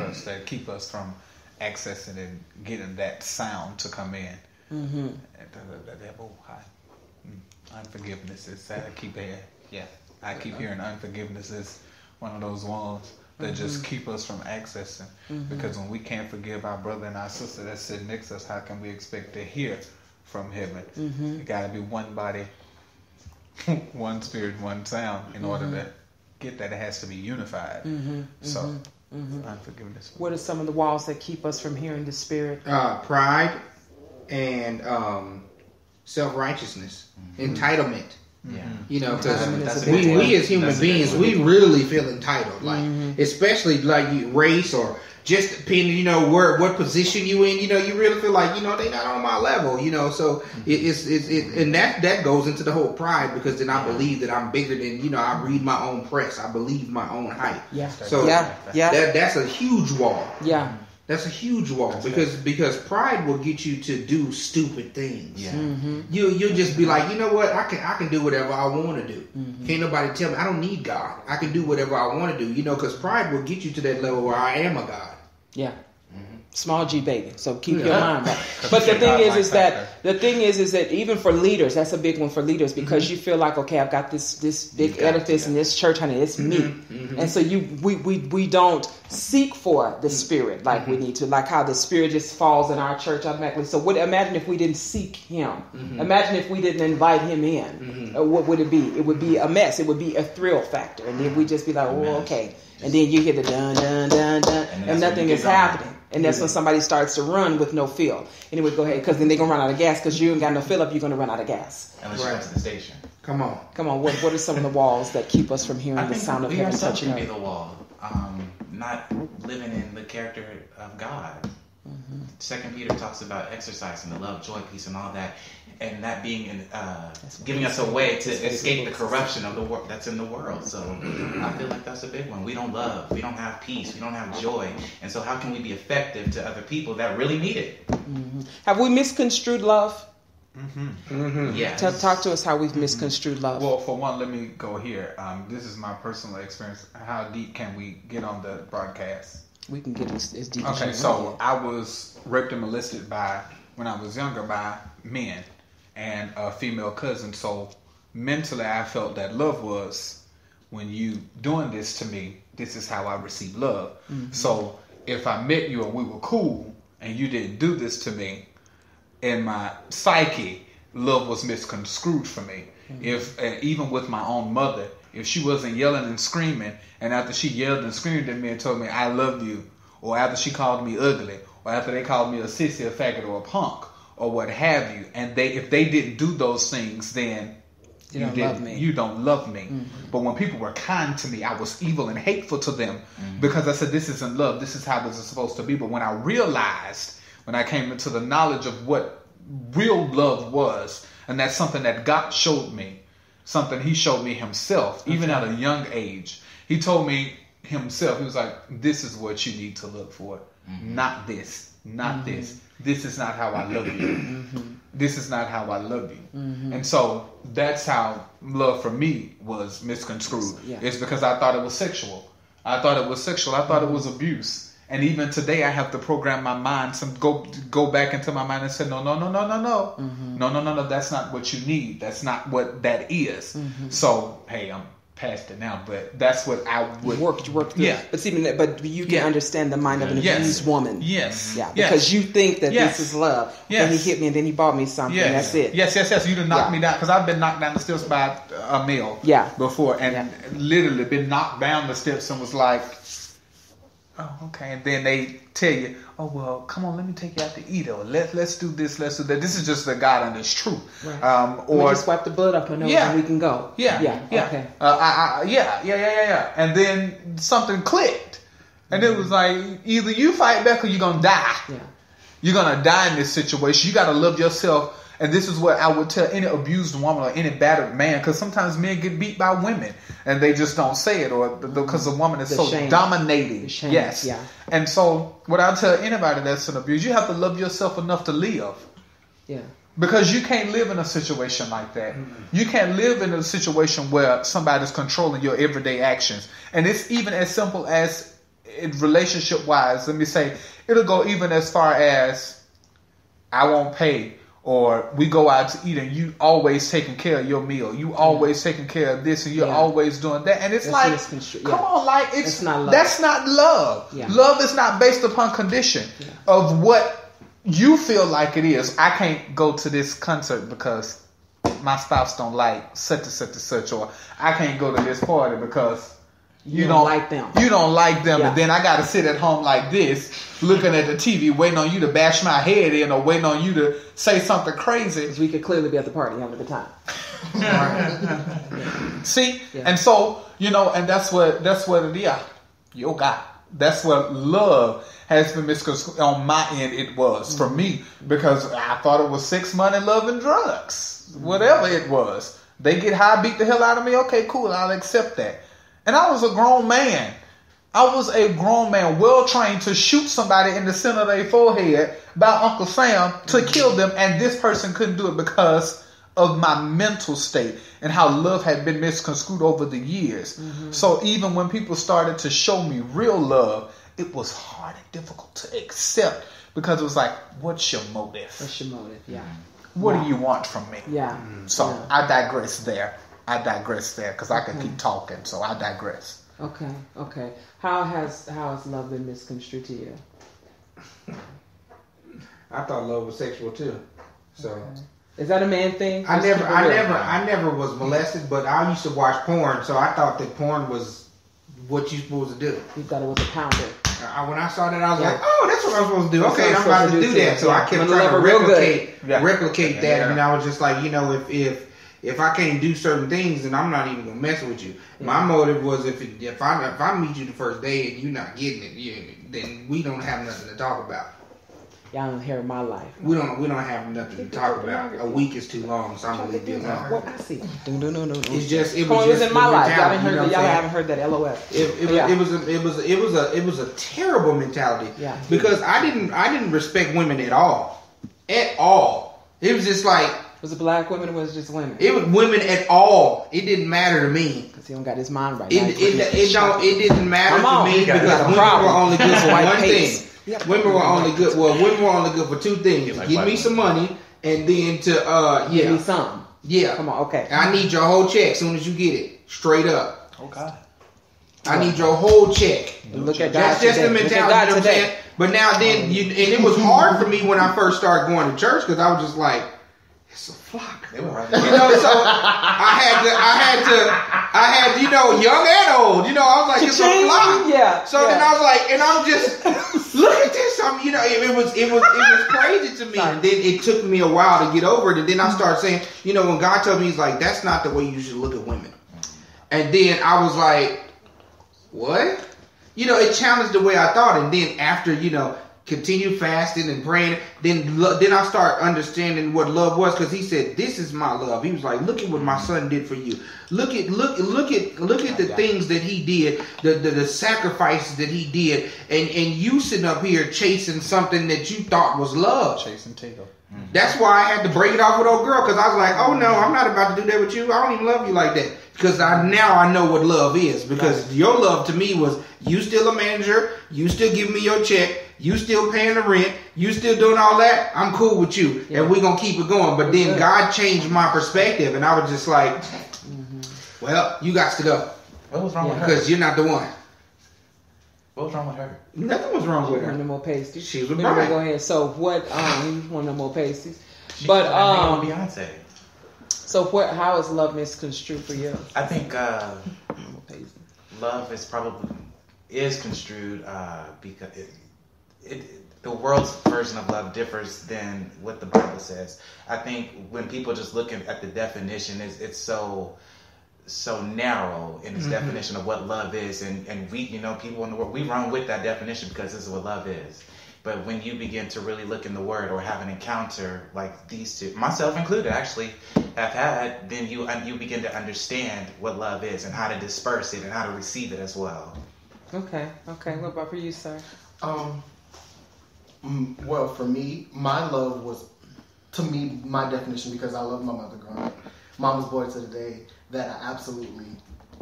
us, that keep us from accessing and getting that sound to come in. Mm-hmm. Unforgiveness is I keep hearing unforgiveness is one of those walls that just keep us from accessing. Mm-hmm. Because when we can't forgive our brother and our sister that's sitting next to us, how can we expect to hear from heaven? Mm-hmm. It got to be one body, one spirit, one sound. In order to get that, it has to be unified. Mm-hmm. So unforgiveness. What are some of the walls that keep us from hearing the Spirit? Pride and self-righteousness, entitlement. Yeah, because we as human beings, we really feel entitled, like especially like race or just depending, what position you in, you really feel like, they not on my level, so it's and that goes into the whole pride, because then I believe that I'm bigger than, I read my own press, I believe my own height. Yeah. So that's a huge wall. Yeah. That's a huge wall because pride will get you to do stupid things. Yeah. Mm-hmm. You'll just be like, you know what? I can do whatever I want to do. Mm-hmm. Can't nobody tell me I don't need God. I can do whatever I want to do. Because pride will get you to that level where I am a God. Yeah. Small G, baby. So keep your mind right. But the thing is that even for leaders, that's a big one for leaders, because you feel like, okay, I've got this big edifice in this church, honey, it's me. Mm-hmm. And so we don't seek for the Spirit like we need to, like how the Spirit just falls in our church automatically. So imagine if we didn't seek Him. Mm-hmm. Imagine if we didn't invite Him in. Mm-hmm. What would it be? It would be a mess. It would be a thrill factor. And then we'd just be like, oh, okay. And then you hear the dun, dun, dun, dun, and nothing is happening. And that's when somebody starts to run with no fill. Anyway, go ahead, because then they're going to run out of gas, because you ain't got no fill up, you're going to run out of gas. Unless you go to the station. Come on. What are some of the walls that keep us from hearing the sound of heaven touching earth? I think we ourselves can be the wall. Not living in the character of God. Mm-hmm. 2 Peter talks about exercising the love, joy, peace, and all that. And that being giving us a way to escape the corruption of the world that's in the world. So I feel like that's a big one. We don't love, we don't have peace, we don't have joy, and so how can we be effective to other people that really need it? Mm-hmm. Have we misconstrued love? Mm-hmm. Mm-hmm. Yeah. Talk to us how we've misconstrued love. Well, for one, let me go here. This is my personal experience. How deep can we get on the broadcast? We can get as deep. Okay, so I was raped and molested when I was younger by men. and a female cousin. So mentally, I felt that love was when you doing this to me, this is how I receive love. So if I met you and we were cool and you didn't do this to me, in my psyche, love was misconstrued for me. If even with my own mother, if she wasn't yelling and screaming, and after she yelled and screamed at me and told me I love you, or after she called me ugly, or after they called me a sissy, a faggot, or a punk, or what have you, and if they didn't do those things, then you don't love me. But when people were kind to me, I was evil and hateful to them because I said, this isn't love. This is how this is supposed to be. But when I realized, when I came into the knowledge of what real love was, and that's something that God showed me, something he showed me himself, even at a young age. He told me himself, he was like, this is what you need to look for. Not this, not this. This is not how I love you. This is not how I love you. And so that's how love for me was misconstrued. It's because I thought it was sexual. I thought it was abuse. And even today, I have to program my mind to go back into my mind and say, no. No, that's not what you need. That's not what that is. So, hey, I'm past it now, but that's what I would work through. Yeah, but you can understand the mind of an abused woman. Yes, because you think that this is love. Then he hit me, and then he bought me something. That's it. Yes. You done knocked me down because I've been knocked down the steps by a male. Before, and literally been knocked down the steps and was like, oh, okay. And then they tell you, oh, well, come on, let me take you out to eat, or let's do this, let's do that. This is just the God and His truth. Right. Or just wipe the blood up her nose and we can go. Okay. And then something clicked, and it was like, either you fight back or you're gonna die. You're gonna die in this situation. You gotta love yourself. And this is what I would tell any abused woman or any battered man, because sometimes men get beat by women and they just don't say it, or because the woman is so dominating. Yes. And so what I tell anybody that's an abuse, you have to love yourself enough to live. Because you can't live in a situation like that. You can't live in a situation where somebody's controlling your everyday actions. And it's even as simple as, relationship wise, let me say, it'll go even as far as, I won't pay. Or we go out to eat and you always taking care of your meal. You always taking care of this and you're always doing that. And it's come on, like it's not love. That's not love. Love is not based upon condition of what you feel like it is. I can't go to this concert because my spouse don't like such and such, or I can't go to this party because you don't like them. You don't like them, and then I got to sit at home like this, looking at the TV, waiting on you to bash my head in, or waiting on you to say something crazy. Because we could clearly be at the party having a good time. See, and so and that's what it is. Yo, God, that's what love has been misconstrued on my end. It was for me because I thought it was sex, money, love, and drugs, whatever it was. They get high, beat the hell out of me. Okay, cool, I'll accept that. And I was a grown man. Well trained to shoot somebody in the center of their forehead by Uncle Sam to kill them. And this person couldn't do it because of my mental state and how love had been misconstrued over the years. So even when people started to show me real love, it was hard and difficult to accept because it was like, what's your motive? What do you want from me? So I digress there. Because I could keep talking, so I digress. Okay. How has love been misconstrued to you? I thought love was sexual too. So is that a man thing? I never was molested, but I used to watch porn, so I thought that porn was what you're supposed to do. You thought it was a pounder. When I saw that, I was like, "Oh, that's what I'm supposed to do." Okay, I'm about to do that. So I kept trying to replicate that, and I was just like, if I can't do certain things, then I'm not even gonna mess with you. My motive was if I meet you the first day and you're not getting it, then we don't have nothing to talk about. Y'all don't hear my life. We don't have nothing to talk about. A week is too long, so I'm gonna leave you alone. What I see? No. It was in my life. Y'all haven't heard that. LOL. It was a terrible mentality. Because I didn't respect women at all. At all. It was just like. Was it black women or was it just women? It was women at all. It didn't matter to me. Because he don't got his mind right. It didn't matter to me because women were only good for one thing. Women were only good. Well, women were only good for two things: give me some money and then to Give me some. Yeah. Come on, okay. I need your whole check as soon as you get it. Straight up. Oh God. I need your whole check. Look at God That's just today. the mentality. Look at God You know what I'm today. saying? But now then, and it was hard for me when I first started going to church because I was just like, it's a flock. They were right You know, so I had, you know, young and old. You know, I was like, it's a flock. Yeah. So then I was like, and I'm just, look at this. You know, it was crazy to me. And then it took me a while to get over it. And then I started saying, you know, when God told me, he's like, that's not the way you should look at women. And then I was like, what? You know, it challenged the way I thought. And then after, you know, continue fasting and praying, then I start understanding what love was, because he said, this is my love. He was like, look at what my son did for you. Look at the things that he did, the sacrifices that he did, and you sitting up here chasing something that you thought was love. Chasing tail. That's why I had to break it off with old girl, because I was like, oh no, I'm not about to do that with you. I don't even love you like that. Because now I know what love is. Because your love to me was, you still a manager, you still giving me your check, you still paying the rent, you still doing all that, I'm cool with you. Yeah. And we're going to keep it going. But then God changed my perspective, and I was just like, well, you got to go. What was wrong with her? Because you're not the one. What was wrong with her? Nothing was wrong with her. One of the more pasties. She was right. right. Go ahead. So what? One of the more pasties. But Beyonce. So how is love misconstrued for you? I think love is construed because the world's version of love differs than what the Bible says. I think when people just look at the definition, it's so narrow in its definition of what love is, and we, you know, people in the world, we run with that definition because this is what love is. But when you begin to really look in the Word or have an encounter like these two, myself included, actually have had, then you begin to understand what love is and how to disperse it and how to receive it as well. Okay. What about for you, sir? Well, for me, my love was, to me, my definition, because I love my mother growing up, mama's boy to the day that I absolutely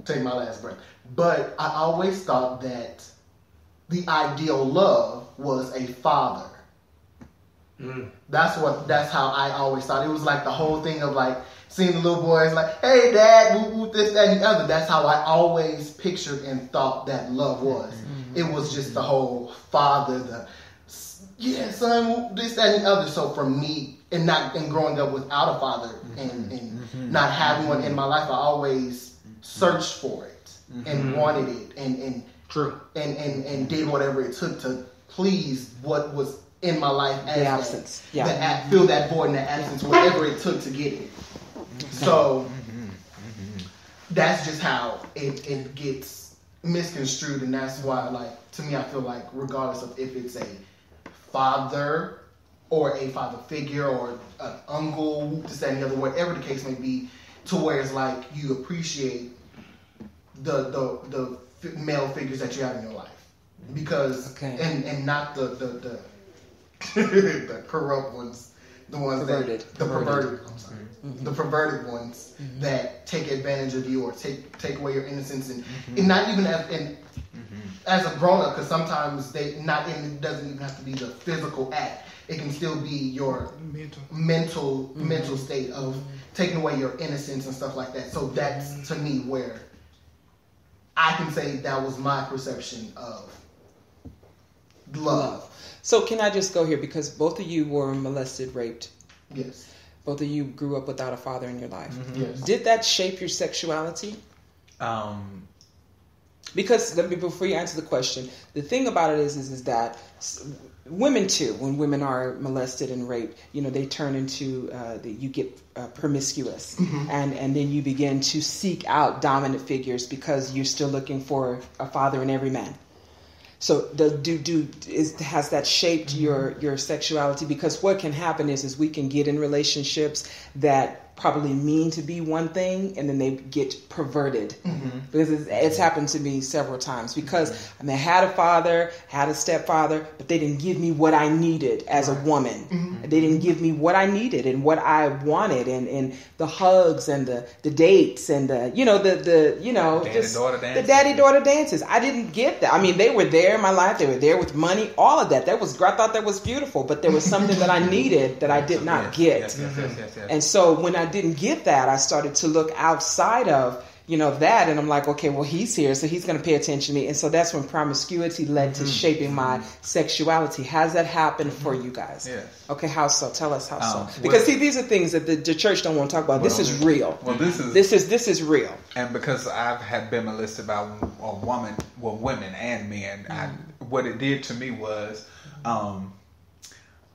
take my last breath. But I always thought that the ideal love was a father. That's how I always thought. It was like the whole thing of like seeing the little boys like, hey dad, woo, woo, this, that, and the other. That's how I always pictured and thought that love was. It was just the whole father, son, this, that, and the other. So for me, and growing up without a father and not having one in my life, I always searched for it and wanted it and True. And did whatever it took to please what was in my life as the absence. Fill that void in the absence, whatever it took to get it. So that's just how it gets misconstrued, and that's why, like, to me, I feel like regardless of if it's a father or a father figure or an uncle, this, that, and the other, whatever the case may be, to where it's like you appreciate the male figures that you have in your life, because and not the the corrupt ones, the ones the perverted ones that take advantage of you or take away your innocence and not even as a grown up, because sometimes it doesn't even have to be the physical act. It can still be your mental state of taking away your innocence and stuff like that. So that's to me where I can say that was my perception of love. So can I just go here, because both of you were molested, raped. Yes. Both of you grew up without a father in your life. Yes. Did that shape your sexuality? Because before you answer the question, the thing about it is that women too, when women are molested and raped, you know, they turn into you get promiscuous, and then you begin to seek out dominant figures because you're still looking for a father in every man. So has that shaped your sexuality? Because what can happen is we can get in relationships that probably mean to be one thing and then they get perverted. Because it's happened to me several times, because I had a father, had a stepfather, but they didn't give me what I needed as a woman. They didn't give me what I needed and what I wanted, and the hugs and the dates and the daddy-daughter dances. I didn't get that. I mean, they were there in my life. They were there with money, all of that. I thought that was beautiful, but there was something that I needed that I did not get. Yes. And so when I didn't get that, I started to look outside of, that. And I'm like, okay, well, he's here, so he's going to pay attention to me. And so that's when promiscuity led to shaping my sexuality. Has that happened for you guys? Yes. Okay, how so? Tell us how so. Because see, these are things that the church don't want to talk about. This is real. Well, this is real. And because I've been molested by women and men, what it did to me was,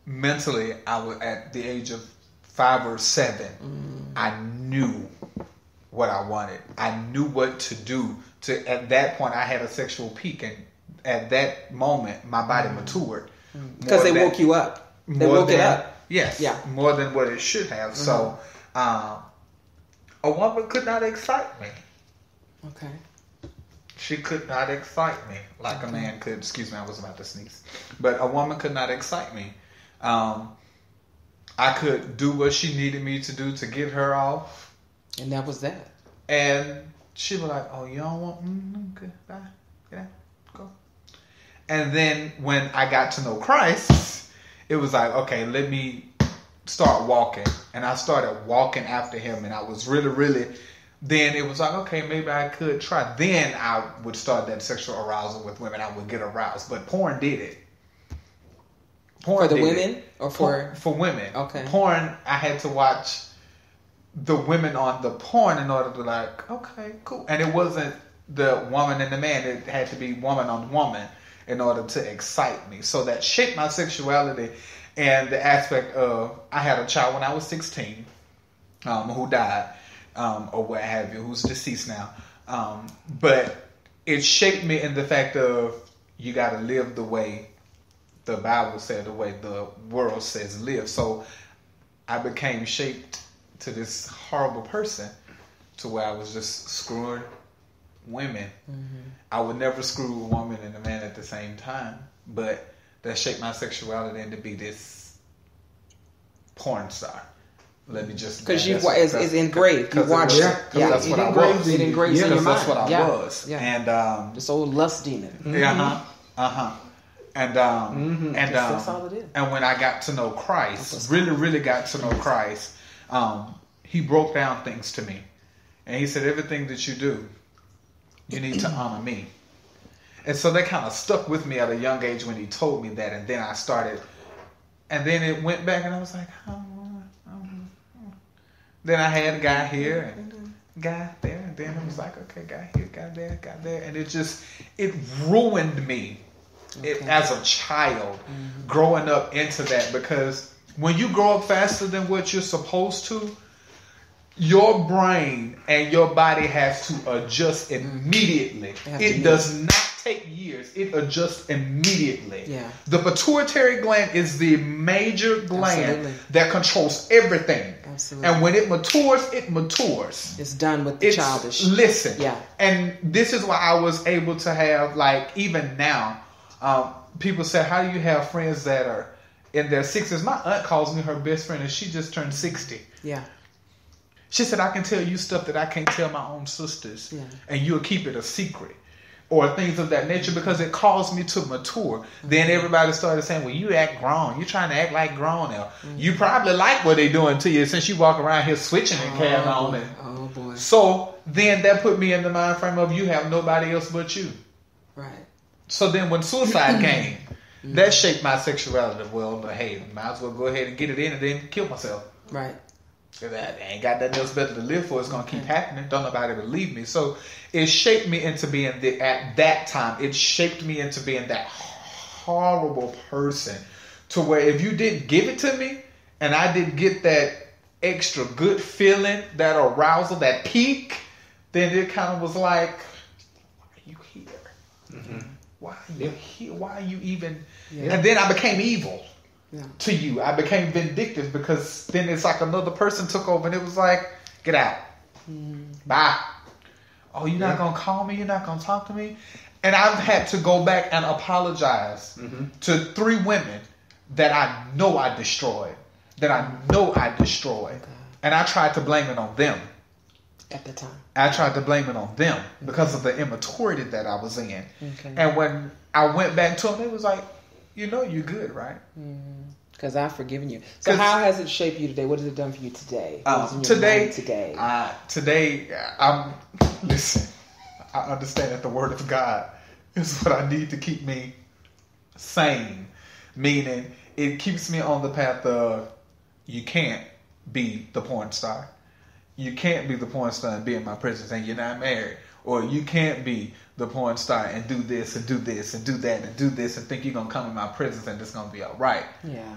mentally, I was at the age of 5 or 7. I knew what I wanted. I knew what to do. At that point, I had a sexual peak, and at that moment, my body matured. Because they woke you up. They woke it up. Yes. Yeah. More than what it should have. So, a woman could not excite me. Okay. She could not excite me like a man could. Excuse me, I was about to sneeze. But a woman could not excite me. I could do what she needed me to do to get her off. And that was that. And she was like, oh, you don't want... okay, bye. Get out. Go. And then when I got to know Christ, it was like, okay, let me start walking. And I started walking after him. And I was really... Then it was like, okay, maybe I could try. Then I would start that sexual arousal with women. I would get aroused. But porn did it. For the women? Or for women. Okay. Porn, I had to watch the women on the porn in order to like, okay, cool. And it wasn't the woman and the man. It had to be woman on woman in order to excite me. So that shaped my sexuality, and the aspect of, I had a child when I was 16 who died, or what have you, who's deceased now. But it shaped me in the fact of, you got to live the way the Bible said, the way the world says live. So I became shaped to this horrible person, to where I was just screwing women. I would never screw a woman and a man at the same time, but that shaped my sexuality into be this porn star. Let me just, because it's engraved. You watched it. Yeah, that's what I was. It engraves in your mind. That's what I was. Yeah. And this old lust demon. And that's all it is. And when I got to know Christ, really got to know Christ, he broke down things to me. And he said, everything that you do, you need to honor me. And so that kind of stuck with me at a young age when he told me that. And then I started, and then it went back and I was like, Then I had a guy here and guy there. And then it was like, okay, guy here, guy there. And it ruined me. As a child, growing up into that, because when you grow up faster than what you're supposed to, your brain and your body has to adjust immediately. It does not take years. It adjusts immediately. Yeah. The pituitary gland is the major gland that controls everything. Absolutely. And when it matures, it matures. It's done with the childish. Listen. Yeah. And this is why I was able to have, like, even now, people say, how do you have friends that are in their 60s? My aunt calls me her best friend, and she just turned 60. Yeah. She said, I can tell you stuff that I can't tell my own sisters, and you'll keep it a secret, or things of that nature, because it caused me to mature. Then everybody started saying, well, you act grown. You're trying to act like grown now. You probably like what they're doing to you since you walk around here switching and carrying on. Oh, boy. So then that put me in the mind frame of, you have nobody else but you. Right. So then when suicide came, that shaped my sexuality. Well, hey, might as well go ahead and get it in and then kill myself. Right. Because I ain't got nothing else better to live for. It's going to keep happening. Don't nobody believe me. So it shaped me into being, at that time, it shaped me into being that horrible person, to where if you didn't give it to me and I didn't get that extra good feeling, that arousal, that peak, then it kind of was like, why are you here? Why are you here? Why are you even... And then I became evil. to you. I became vindictive because then it's like another person took over and it was like, get out. Bye. Oh, you're not going to call me? You're not going to talk to me? And I've had to go back and apologize to 3 women that I know I destroyed. And I tried to blame it on them. At the time. I tried to blame it on them because of the immaturity that I was in. Okay. And when I went back to them, they was like, you're good, right? Because I've forgiven you. So how has it shaped you today? What has it done for you today? Today, listen, I understand that the word of God is what I need to keep me sane. Meaning, it keeps me on the path of, you can't be the porn star. You can't be the porn star and be in my presence and you're not married. Or you can't be the porn star and do this and do this and do that and do this and think you're going to come in my presence and it's going to be all right. Yeah.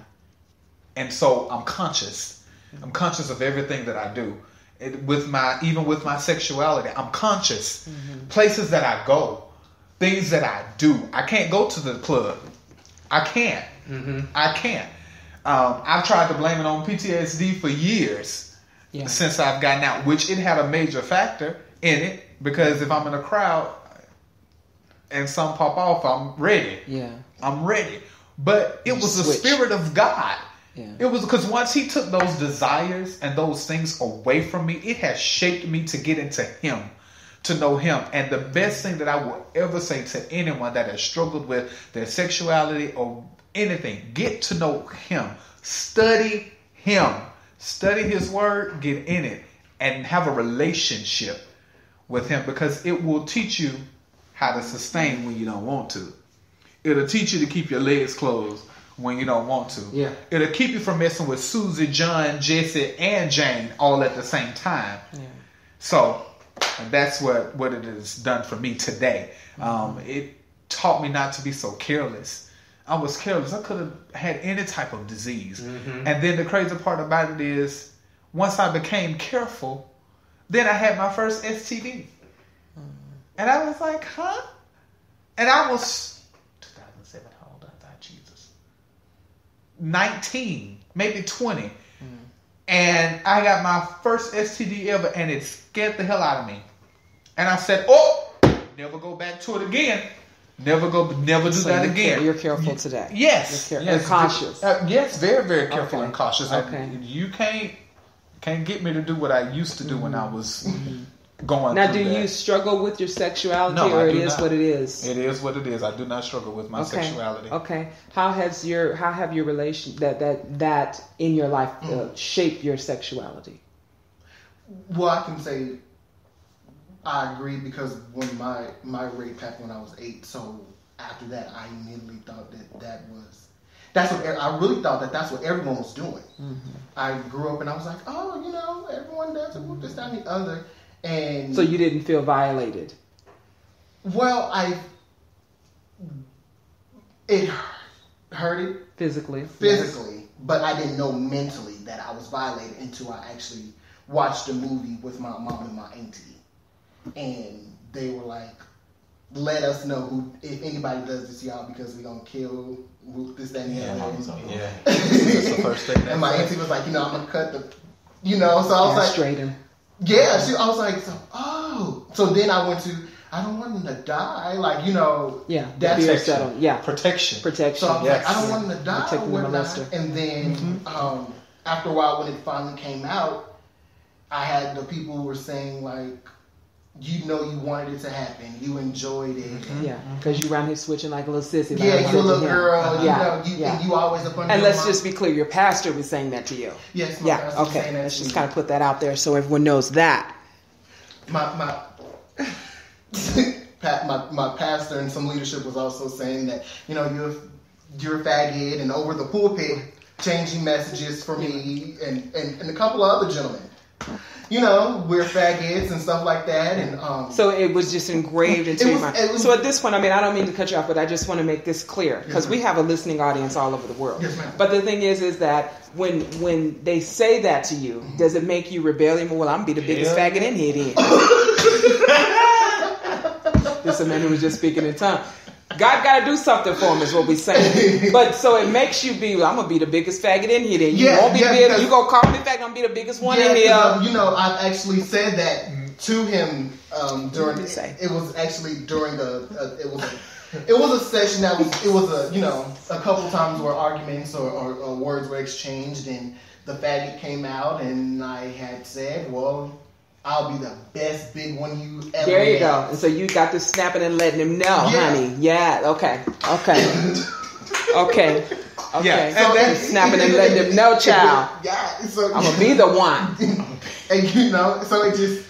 And so I'm conscious. I'm conscious of everything that I do. Even with my sexuality, I'm conscious. Places that I go, things that I do. I can't go to the club. I can't. I can't. I've tried to blame it on PTSD for years. Yeah. Since I've gotten out, which it had a major factor in it, because if I'm in a crowd and some pop off, I'm ready. Yeah. I'm ready. But it was the Spirit of God. Yeah. It was because once He took those desires and those things away from me, it has shaped me to get into Him, to know Him. And the best thing that I will ever say to anyone that has struggled with their sexuality or anything, get to know Him. Study Him. Study His Word, get in it, and have a relationship with Him, because it will teach you how to sustain when you don't want to. It'll teach you to keep your legs closed when you don't want to. Yeah. It'll keep you from messing with Susie, John, Jesse, and Jane all at the same time. Yeah. So that's what it has done for me today. It taught me not to be so careless. I was careless. I could have had any type of disease. And then the crazy part about it is, once I became careful, then I had my first STD. And I was like, huh? And I was 2007, how old I thought, Jesus? 19, maybe 20. And I got my first STD ever, and it scared the hell out of me. And I said, oh, never go back to it again. Never do that again. You're careful today. Yes. You're cautious. Yes, very, very careful and cautious. Okay. And you can't get me to do what I used to do when I was going now, through do that. You struggle with your sexuality, no, or it is what it is? It is what it is. I do not struggle with my sexuality. Okay. How have your relation that in your life shaped your sexuality? Well, I can say I agree, because when my rape happened when I was 8, so after that I immediately thought that's what everyone was doing. I grew up and I was like, oh, everyone does it, this, that, and the other. And so you didn't feel violated? Well, it hurted physically, yes. But I didn't know mentally that I was violated until I actually watched the movie with my mom and my auntie. And they were like, let us know if anybody does this to y'all, because we're going to kill this, that, and the other. Yeah. That's the first thing. And my auntie was like, I'm going to cut the, so I was like. Straighten. Yeah, I was like, So then I went to, I don't want him to die. Yeah, that's protection. Yeah. Protection. So I was like, I don't want him to die. Protecting the molester. And then after a while, when it finally came out, I had the people who were saying, like, you wanted it to happen. You enjoyed it. Yeah, because you around here switching like a little sissy. Yeah, you're a little girl. And you always up under. And let's just be clear, your pastor was saying that to you. Yes, my pastor was saying that. Let's just kind of put that out there so everyone knows that. My pastor and some leadership was also saying that, you're a faggot, and over the pulpit changing messages for me and a couple of other gentlemen. We're faggots and stuff like that. And so it was just engraved into your mind. So at this point, I don't mean to cut you off, but I just want to make this clear, because we have a listening audience all over the world. Yes, ma'am. But the thing is that when they say that to you, does it make you rebellion? Well, I'm going to be the biggest faggot in here then. This is a man who was just speaking in tongues. God got to do something for him, is what we're saying. But so it makes you be, I'm going to be the biggest faggot in here then. You won't be you going to call me faggot, I'm going to be the biggest one in here. I've actually said that to him during, it was actually during it was a session that was a couple times where arguments or words were exchanged and the faggot came out and I had said, well, I'll be the best big one you ever There you met. go. And so you got to snapping and letting him know, honey. Yeah, okay. Okay. Yeah, So snapping and letting him know, child. Yeah, so I'm going to be the one. And so it just,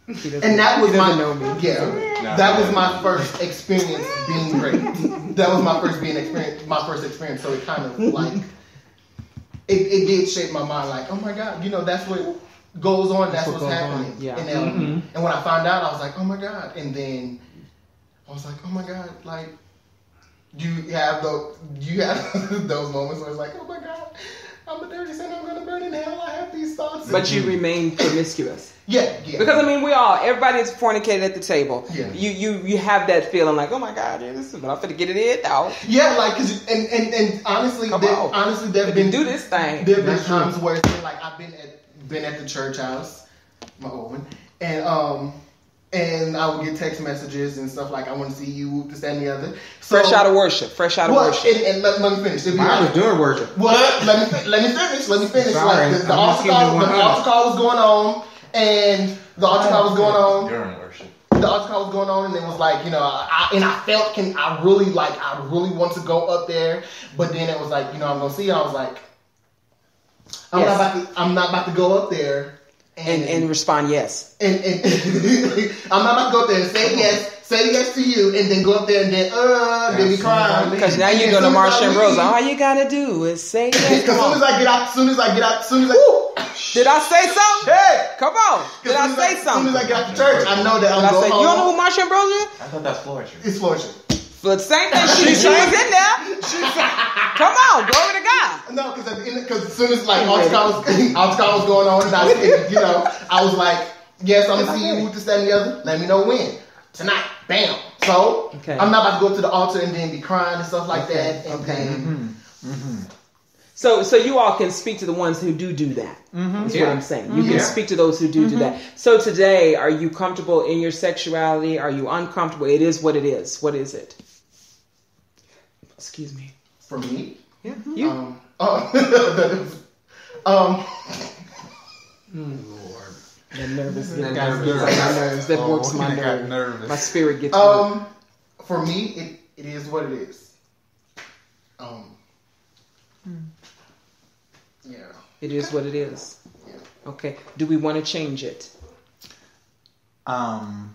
and that was that was my first experience being raped. That was my first experience. So it kind of like, it did shape my mind. Like, oh my God, that's what goes on. That's what's happening. Yeah. And when I found out, I was like, oh my God. And then I was like, oh my God, like, you have those moments where it's like, oh my God, I'm a dirty sinner, I'm gonna burn in hell. I have these thoughts. But you remain promiscuous. Yeah. Because everybody's fornicated at the table. Yeah. You have that feeling like, oh my God, but I'm finna get it in, dog. Yeah, like, and honestly, there've been do this thing. There've been times where it's been like I've been at the church house, my old one, and I would get text messages and stuff like, I want to see you, this, that, and the other. So, fresh out of worship. And let me finish. I was doing worship. Well, let me finish. Sorry, like the altar call was going on, and the altar call was going on. During worship. The altar call was going on, and it was like, I felt, I really want to go up there, but then it was like, I'm gonna see. I was like, I'm not about to go up there. And respond yes. And I'm not about to go up there and say yes to you, and then go up there and then be crying. Because now you're gonna Marsha Ambrosius. All you gotta do is say yes. Because soon as I get out, did I say something? Hey, come on. Did I say something? As soon as I get out the church, I know that I'm going home. You don't know who Marsha Ambrosius is? I thought that's Flourishing. It's Flourishing. But same thing, she was in there. Come on, glory to God. No, because as soon as like altar call was going on, and I was like, yes, I'm gonna see you with this, that, and the other. Let me know when. Tonight, bam. So I'm not about to go to the altar and then be crying and stuff like that. And So you all can speak to the ones who do that. That's what I'm saying. You can speak to those who do that. So today, are you comfortable in your sexuality? Are you uncomfortable? It is what it is. What is it? Excuse me. For me? Yeah. You. Lord. That nervous. That works my nerves. My spirit gets for me, it is what it is. Yeah. It is what it is. Yeah. Okay. Do we want to change it? I'm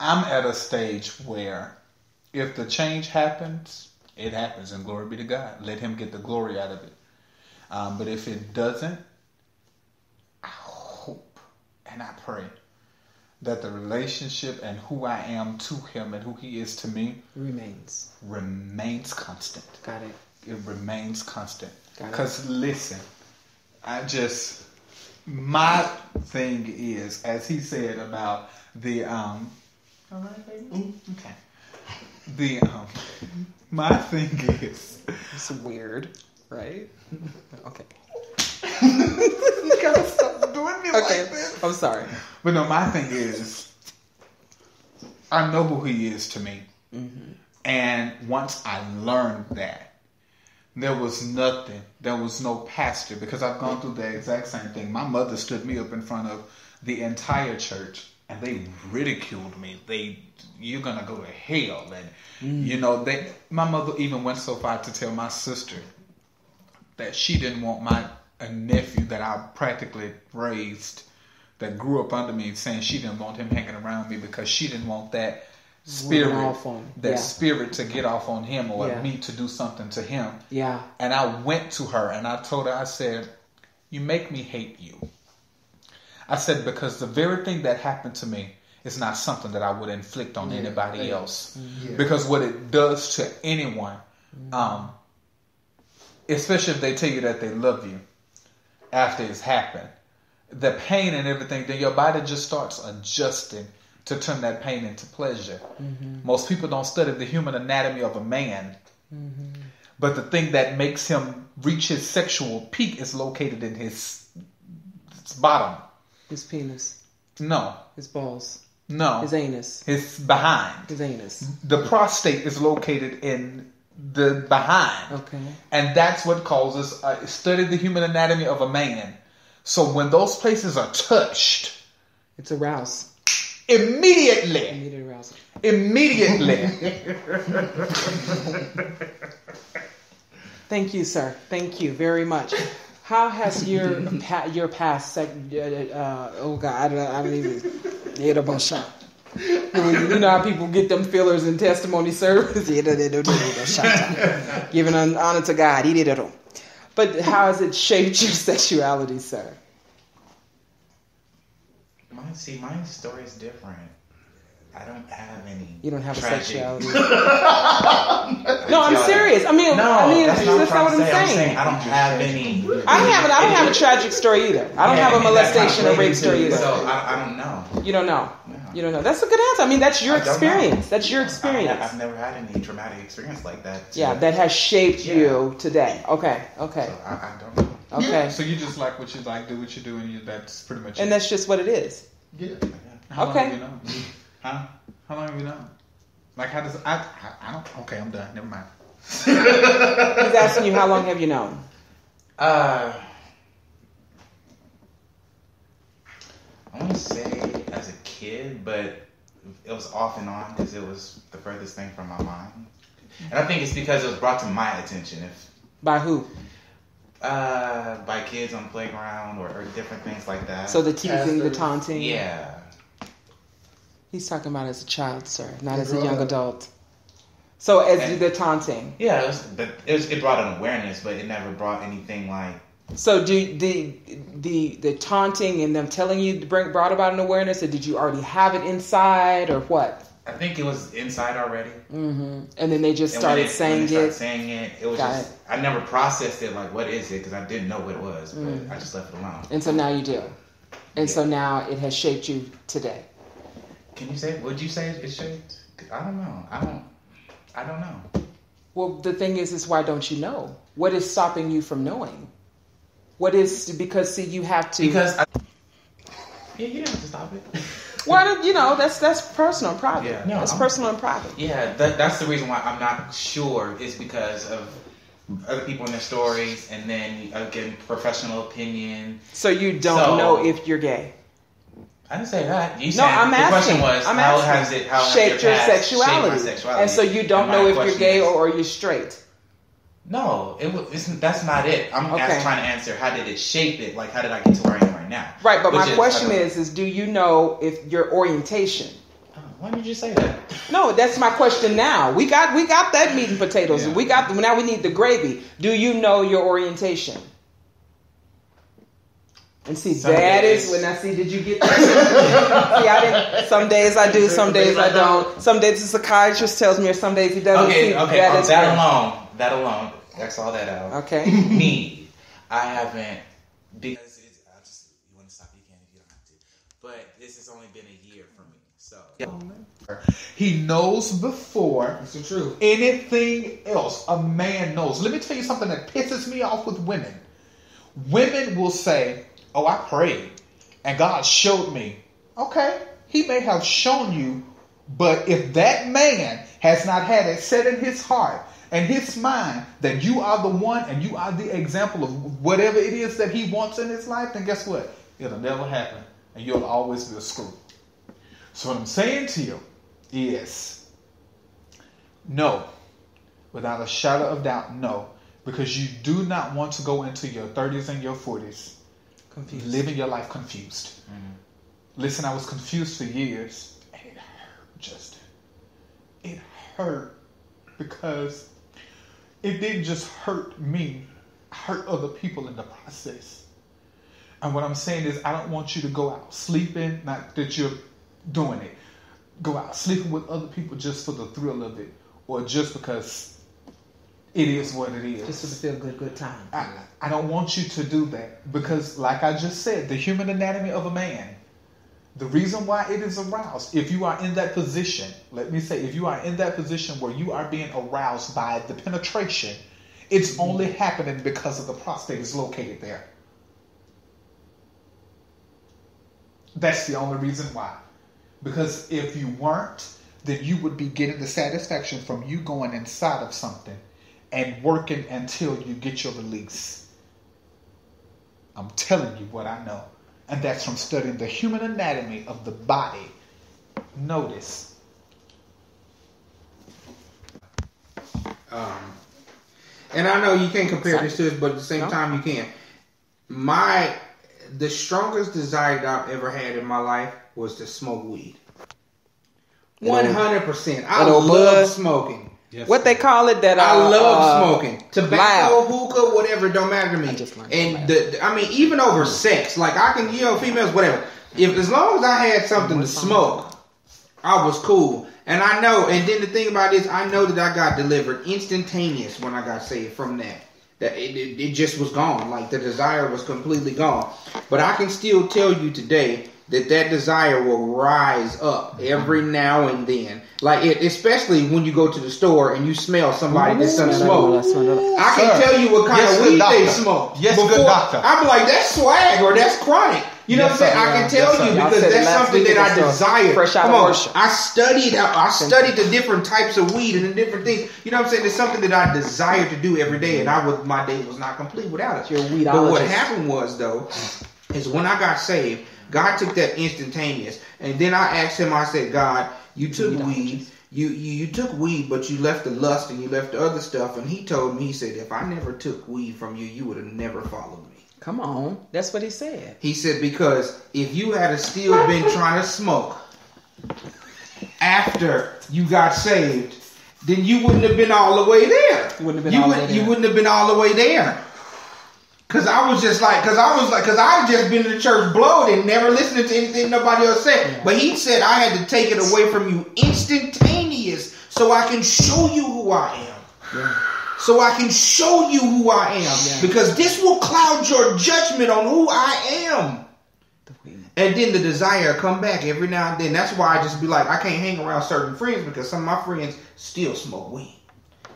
at a stage where if the change happens, it happens, and glory be to God. Let Him get the glory out of it. But if it doesn't, I hope and I pray that the relationship and who I am to Him and who He is to me remains constant. Got it. It remains constant. Because listen, my thing is, as he said about the all right, baby? Okay. My thing is, it's weird, right? Okay. You gotta stop doing me like this. I'm sorry. But no, my thing is, I know who He is to me. And once I learned that, there was nothing. There was no pastor, because I've gone through the exact same thing. My mother stood me up in front of the entire church, and they ridiculed me. You're gonna go to hell, and my mother even went so far to tell my sister that she didn't want a nephew that I practically raised, that grew up under me, saying she didn't want him hanging around me because she didn't want that spirit to get off on him, or me to do something to him. Yeah. And I went to her and I told her, I said, you make me hate you. I said, because the very thing that happened to me is not something that I would inflict on anybody else. Yeah. Because what it does to anyone, especially if they tell you that they love you after it's happened, the pain and everything, then your body just starts adjusting to turn that pain into pleasure. Most people don't study the human anatomy of a man. But the thing that makes him reach his sexual peak is located in his bottom. His penis. No. His balls. No. His anus. His behind. His anus. The prostate is located in the behind. Okay. And that's what causes, study the human anatomy of a man. So when those places are touched, it's aroused. Immediately. Immediate arousal. Immediately. Thank you, sir. Thank you very much. How has your past oh God, I don't even get a bunch of. You know how people get them fillers in testimony service? Giving honor to God. But how has it shaped your sexuality, sir? My story is different. I don't have any. You don't have tragic. a sexuality. No, I'm serious. I mean, that's not what I'm saying. I don't have any. I don't have a tragic story either. I don't have a molestation or rape story either. So I don't know. You don't know. No. You don't know. That's a good answer. I mean, that's your experience. That's your experience. I've never had any traumatic experience like that. Yeah, that has shaped you today. Okay. So I don't know. Okay. So you just like what you like, do what you do, and that's pretty much it. And that's just what it is. Yeah. How long Okay. have you known? Huh? How long have you known? Like, how does I don't? Okay, I'm done. Never mind. He's asking you, how long have you known? I want to say as a kid, but it was off and on because it was the furthest thing from my mind. And I think it's because it was brought to my attention. By who? By kids on the playground or different things like that. So the teasing, the taunting. Yeah. He's talking about as a child, sir, not as a young adult. So as the taunting. Yeah, it brought an awareness, but it never brought anything like. So do the taunting and them telling you brought about an awareness, or did you already have it inside, or what? I think it was inside already. Mm-hmm. And then they just And started when saying they started saying it. It was Got just I never processed it like what is it because I didn't know what it was, but I just left it alone. And so now you do. And Yeah. so now it has shaped you today. Can you say? Would you say it shaped? I don't know. I don't know. Well, the thing is why don't you know? What is stopping you from knowing? What is because see you have to You didn't have to stop it. Well, that's personal and private. Yeah. That's personal and private. Yeah, that's the reason why I'm not sure is because of other people in their stories, and then again professional opinion. So you don't know if you're gay. I didn't say that. You said I'm the asking. question was I'm how asking. has shaped your past sexuality. shaped my sexuality? And so you don't And know my if you're question gay is- or you're straight. No, that's not it. I'm Okay. trying to answer how did it shape it? Like how did I get to where I am right now? Right, but Which my is, question I don't- is do you know if your orientation? Why did you say that? No, that's my question now. We got that meat and potatoes. Yeah. Now we need the gravy. Do you know your orientation? And see, Some that days. is when I see. Did you get that? See, I didn't. Some days I do. Some days I don't. Some days the psychiatrist tells me, or some days he doesn't. Okay, See, that is fair. alone, X all that out. Okay. Me, I haven't because you want to stop, you can if you don't have to. But this has only been a year for me, so. He knows before It's the truth. anything else a man knows. Let me tell you something that pisses me off with women. Women will say, "Oh, I prayed and God showed me." Okay, he may have shown you, but if that man has not had it set in his heart and his mind that you are the one and you are the example of whatever it is that he wants in his life, then guess what? It'll never happen and you'll always be a screw. So what I'm saying to you is no, without a shadow of doubt, no, because you do not want to go into your 30s and your 40s Confused. living your life confused. Listen, I was confused for years, and it hurt, Justin. It hurt because it didn't just hurt me, it hurt other people in the process. And what I'm saying is, I don't want you to go out sleeping, not that you're doing it, go out sleeping with other people just for the thrill of it, or just because it is what it is. Just for the feel good time. I don't want you to do that because, like I just said, the human anatomy of a man The reason why it is aroused, if you are in that position, let me say, if you are in that position where you are being aroused by the penetration, it's only happening because of the prostate is located there. That's the only reason why. Because if you weren't, then you would be getting the satisfaction from you going inside of something and working until you get your release. I'm telling you what I know. And that's from studying the human anatomy of the body. Notice. And I know you can't compare this to it, but at the same time you can. The strongest desire that I've ever had in my life was to smoke weed. 100%. I love smoking. Yes, what they call it that I love smoking. Tobacco, hookah, whatever, it don't matter to me. And even over sex, like I can, females, whatever. As long as I had something to smoke, I was cool. And I know, and then the thing about this, I know that I got delivered instantaneous when I got saved from that. That it just was gone. Like the desire was completely gone. But I can still tell you today that desire will rise up every now and then. Like especially when you go to the store and you smell somebody that's done smoke. I can tell you what kind of weed they smoke. Yes, good doctor. I'm like, that's swag or that's chronic. You know what I'm saying? I can tell you because that's something that I desire. Fresh out of worship. I studied the different types of weed and the different things. You know what I'm saying? It's something that I desire to do every day, and my day was not complete without it. But what happened was, though, is when I got saved, God took that instantaneous, and then I asked him, I said, God, you took weed, you took weed, but you left the lust and you left the other stuff, and he told me, he said, if I never took weed from you, you would have never followed me. Come on, that's what he said. He said, because if you had still been trying to smoke after you got saved, then you wouldn't have been all the way there. You wouldn't have been all the way there. Cause I had just been in the church blowed and never listening to anything nobody else said. Yeah. But he said I had to take it away from you instantaneous so I can show you who I am. Yeah. So I can show you who I am. Yeah. Because this will cloud your judgment on who I am. And then the desire come back every now and then. That's why I just be like, I can't hang around certain friends because some of my friends still smoke weed.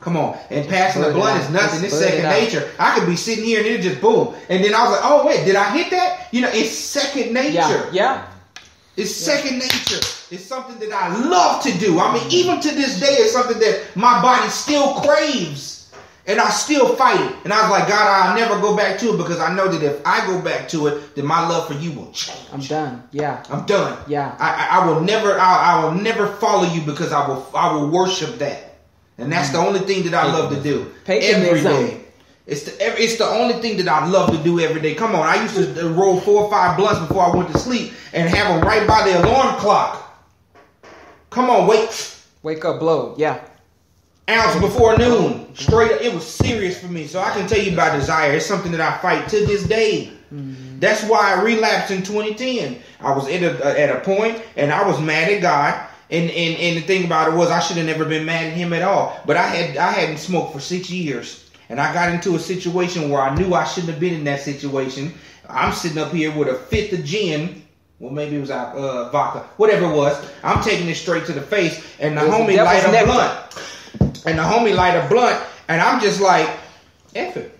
Come on. And passing the blunt is nothing. It's second nature. I could be sitting here and it just boom. And then I was like, oh, wait, did I hit that? It's second nature. Yeah. It's second nature. It's something that I love to do. I mean, even to this day, it's something that my body still craves. And I still fight it. And I was like, God, I'll never go back to it because I know that if I go back to it, then my love for you will change. I'm done. Yeah. I'm done. Yeah. I will never follow you because I will worship that. And that's the only thing that I love to do every day. It's the only thing that I love to do every day. Come on, I used to roll 4 or 5 blunts before I went to sleep and have them right by the alarm clock. Come on, wake up, blow, yeah. Ounce before noon, straight up. It was serious for me. So I can tell you about desire. It's something that I fight to this day. Mm-hmm. That's why I relapsed in 2010. I was at a point and I was mad at God. And the thing about it was I should have never been mad at him at all. But I hadn't smoked for 6 years. And I got into a situation where I knew I shouldn't have been in that situation. I'm sitting up here with a fifth of gin. Well, maybe it was vodka. Whatever it was. I'm taking it straight to the face. And the homie light a blunt. And the homie light a blunt. And I'm just like, F it.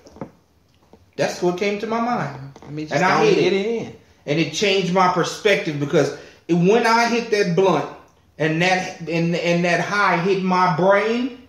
That's what came to my mind. And I hit it. And it changed my perspective because when I hit that blunt, and that high hit my brain,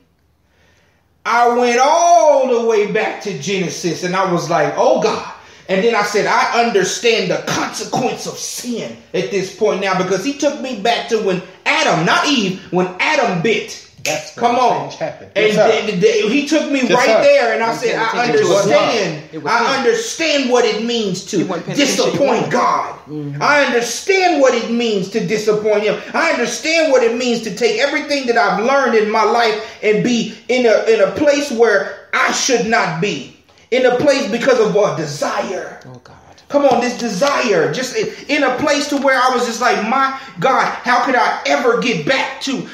I went all the way back to Genesis and I was like, oh God. And then I said, I understand the consequence of sin at this point now because he took me back to when Adam, not Eve, when Adam bit. That's come on. And he took me there and I said, I understand what it means to disappoint God. Mm-hmm. I understand what it means to disappoint him. I understand what it means to take everything that I've learned in my life and be in a place where I should not be. In a place because of a desire. Oh God. Come on, this desire, just in a place to where I was just like, my God, how could I ever get back to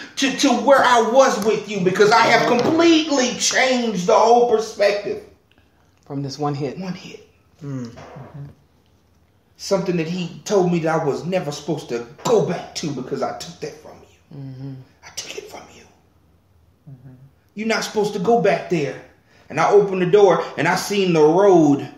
where I was with you? Because I have completely changed the whole perspective. From this one hit. One hit. Mm-hmm. something that he told me that I was never supposed to go back to because I took that from you. Mm-hmm. I took it from you. Mm-hmm. You're not supposed to go back there. And I opened the door and I seen the road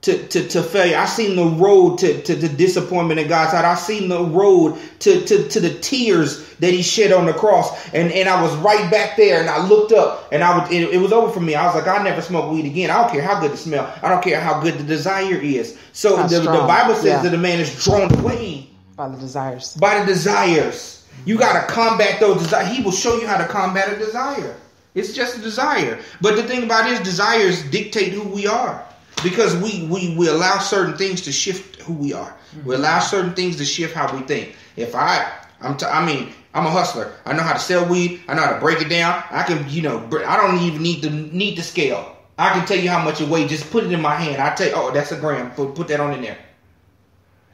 to failure. I seen the road to the disappointment in God's side. I seen the road to the tears that he shed on the cross. And I was right back there and I looked up and it was over for me. I was like, I never smoke weed again. I don't care how good it smells. I don't care how good the desire is. So the Bible says that a man is drawn away by the desires. By the desires. You got to combat those desires. He will show you how to combat a desire. It's just a desire. But the thing about it is desires dictate who we are. Because we allow certain things to shift who we are. We allow certain things to shift how we think. If I'm a hustler. I know how to sell weed. I know how to break it down. I can, I don't even need the scale. I can tell you how much it weighs. Just put it in my hand. I tell you, oh, that's a gram. Put that on in there.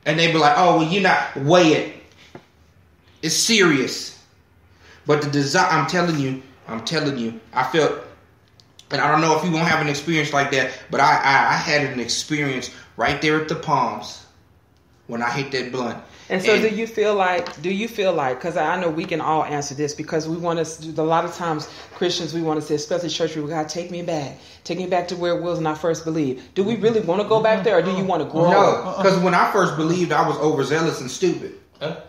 And they be like, oh, well, you're not weigh it. It's serious. But the desire, I'm telling you, I felt. And I don't know if you won't have an experience like that, but I had an experience right there at the Palms when I hit that blunt. And so do you feel like, because I know we can all answer this, because we want to, a lot of times Christians, we want to say, especially church people, God, take me back to where it was when I first believed. Do we really want to go back there, or do you want to grow? No, because when I first believed, I was overzealous and stupid.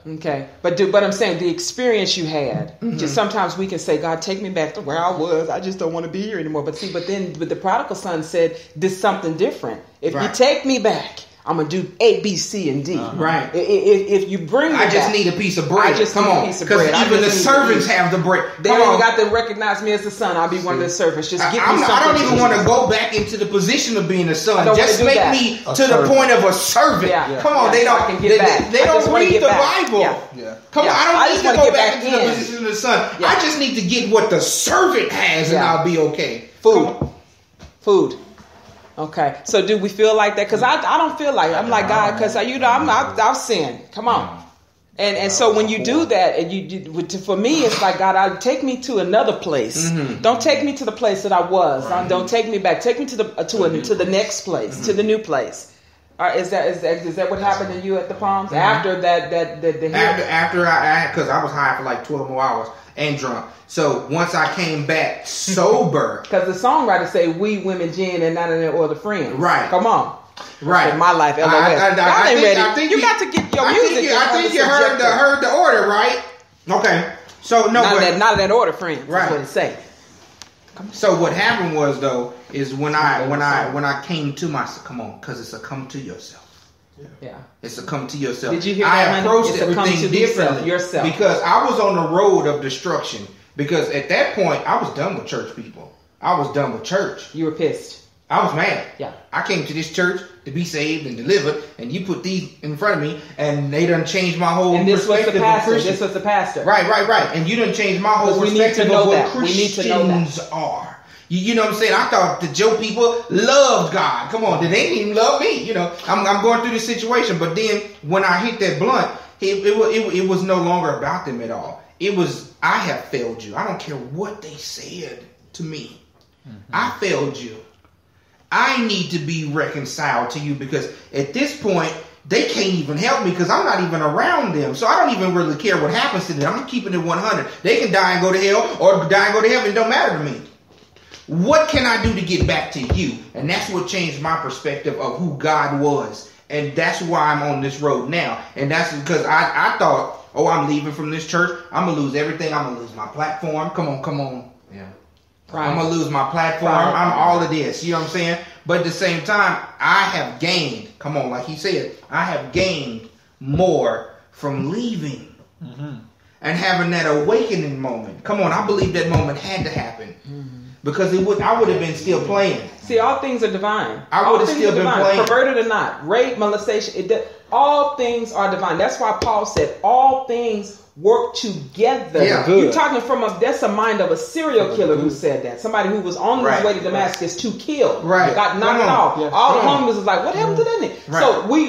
Okay, but I'm saying the experience you had. Just sometimes we can say, God, take me back to where I was. I just don't want to be here anymore. But the prodigal son said, this something different. If you take me back, I'm gonna do A, B, C, and D. Right. If you bring me I just need a piece of bread. Come on, because even the servants have the bread. They ain't got to recognize me as the son. I'll be one of the servants. Just give me something. I don't even want to go back into the position of being a son. Just make me to the point of a servant. Yeah. Come on, they don't. They don't read the Bible. Yeah. Come on, I don't need to go back into the position of the son. I just need to get what the servant has, and I'll be okay. Food. Okay, so do we feel like that? Because I don't feel like it. I'm like, God, because I've sinned. Come on. And so when you do that, and for me, it's like, God, take me to another place. Mm-hmm. Don't take me to the place that I was. Right. Don't take me back. Take me to the next place, to the new place. Is that what happened to you at the Palms? Mm-hmm. After because I was high for like 12 more hours and drunk. So once I came back sober, because the songwriter say we women gin and not in their other friends. Right. Come on. Right. In my life, LOS. I think you got to get your music. I think you heard the order, right? Okay. So no, not in that order, friends. Right. That's what it say. So what happened was though is when I came to myself. Come on, because it's a come to yourself. Yeah. It's a come to yourself. Did you hear that? I approached everything differently yourself. Because I was on the road of destruction. Because at that point, I was done with church people. I was done with church. You were pissed. I was mad. Yeah. I came to this church to be saved and delivered, and you put these in front of me, and they done changed my whole perspective of Christians. This was the pastor. Right. And you done changed my whole perspective of what Christians are. You know what I'm saying? I thought the Joe people loved God. Come on, they didn't even love me. I'm going through this situation, but then when I hit that blunt, it was no longer about them at all. It was, I have failed you. I don't care what they said to me. Mm-hmm. I failed you. I need to be reconciled to you, because at this point, they can't even help me because I'm not even around them. So I don't even really care what happens to them. I'm keeping it 100. They can die and go to hell or die and go to heaven. It don't matter to me. What can I do to get back to you? And that's what changed my perspective of who God was. And that's why I'm on this road now. And that's because I thought, I'm leaving from this church. I'm going to lose everything. I'm going to lose my platform. Come on. Yeah. Right. I'm going to lose my platform. Right. I'm all of this. You know what I'm saying? But at the same time, I have gained. Come on, like he said, I have gained more from leaving. Mm-hmm. And having that awakening moment. Come on, I believe that moment had to happen. Mm-hmm. Because I would have been still playing. See, all things are divine. I would have still been playing. Perverted or not, rape, molestation, all things are divine. That's why Paul said all things work together. Yeah, you're talking that's a mind of a serial killer who said that. Somebody who was on his way to Damascus to kill. Right. Got knocked off. Yeah. All the homies was like, what happened to that nigga? Right. So what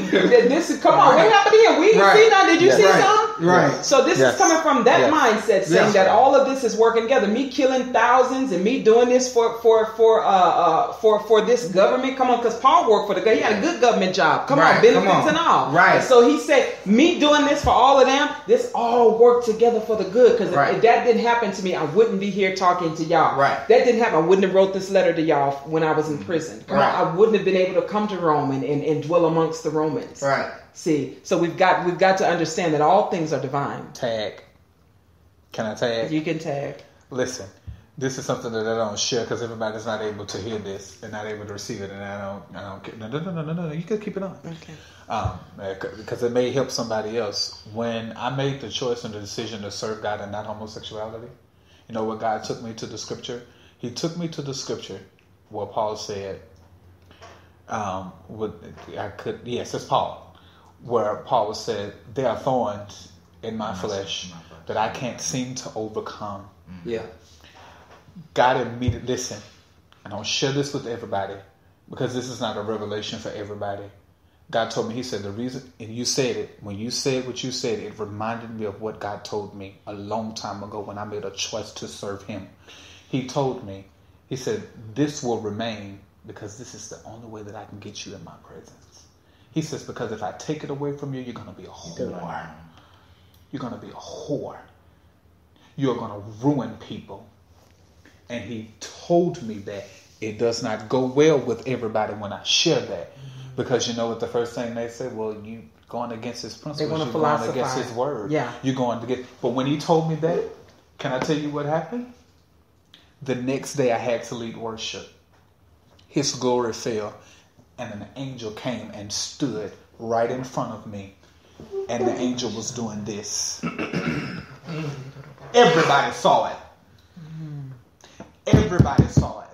happened here? We didn't see nothing. Did you see something? Right. So this is coming from that mindset, saying that all of this is working together. Me killing thousands and me doing this for this government. Come on, because Paul worked for the government. He had a good government job. Come on, benefits and all. Right. And so he said, me doing this for all of them, this all worked together for the good. Because if that didn't happen to me, I wouldn't be here talking to y'all. Right. That didn't happen. I wouldn't have wrote this letter to y'all when I was in prison. Come on, I wouldn't have been able to come to Rome and dwell amongst the Romans. Right. See, so we've got to understand that all things are divine. Tag. Can I tag? You can tag. Listen, this is something that I don't share because everybody's not able to hear this. They're not able to receive it, and I don't. No. You can keep it on. Okay. Because it may help somebody else. When I made the choice and the decision to serve God and not homosexuality, you know what God took me to the scripture? He took me to the scripture where Paul said, it's Paul. Where Paul said, there are thorns in my flesh that I can't seem to overcome. Yeah. God immediately, listen, I don't share this with everybody because this is not a revelation for everybody. God told me, he said, the reason, and you said it, when you said what you said, it reminded me of what God told me a long time ago when I made a choice to serve him. He told me, he said, this will remain because this is the only way that I can get you in my presence. He says, because if I take it away from you, you're going to be a whore. You're going to be a whore. You're going to ruin people. And he told me that it does not go well with everybody when I share that. Because you know what the first thing they say? Well, you going against his principles. You're going against his word. Yeah. You're going to get. But when he told me that, can I tell you what happened? The next day I had to lead worship. His glory fell. And an angel came and stood right in front of me. And the angel was doing this. Everybody saw it. Everybody saw it.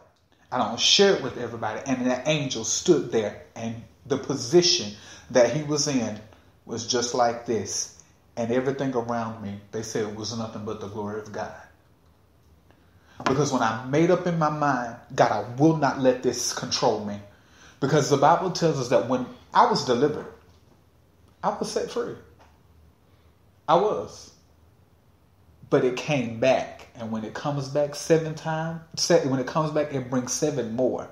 I don't share it with everybody. And the angel stood there. And the position that he was in was just like this. And everything around me, they said it was nothing but the glory of God. Because when I made up in my mind, God, I will not let this control me. Because the Bible tells us that when I was delivered, I was set free. I was. But it came back. And when it comes back 7 times, when it comes back, it brings 7 more.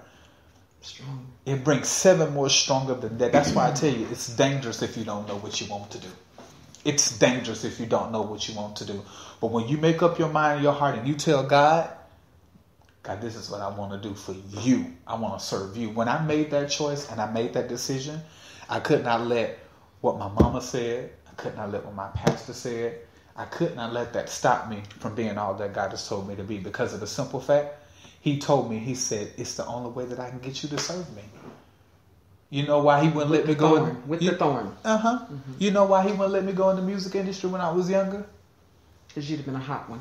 Strong. It brings 7 more stronger than that. That's why I tell you, it's dangerous if you don't know what you want to do. It's dangerous if you don't know what you want to do. But when you make up your mind and your heart and you tell God, God, this is what I want to do for you. I want to serve you. When I made that choice and I made that decision, I could not let what my mama said. I could not let what my pastor said. I could not let that stop me from being all that God has told me to be. Because of the simple fact, he told me, he said, it's the only way that I can get you to serve me. You know why he wouldn't let me go? With the thorn. Uh-huh. Mm-hmm. You know why he wouldn't let me go in the music industry when I was younger? Because you'd have been a hot one.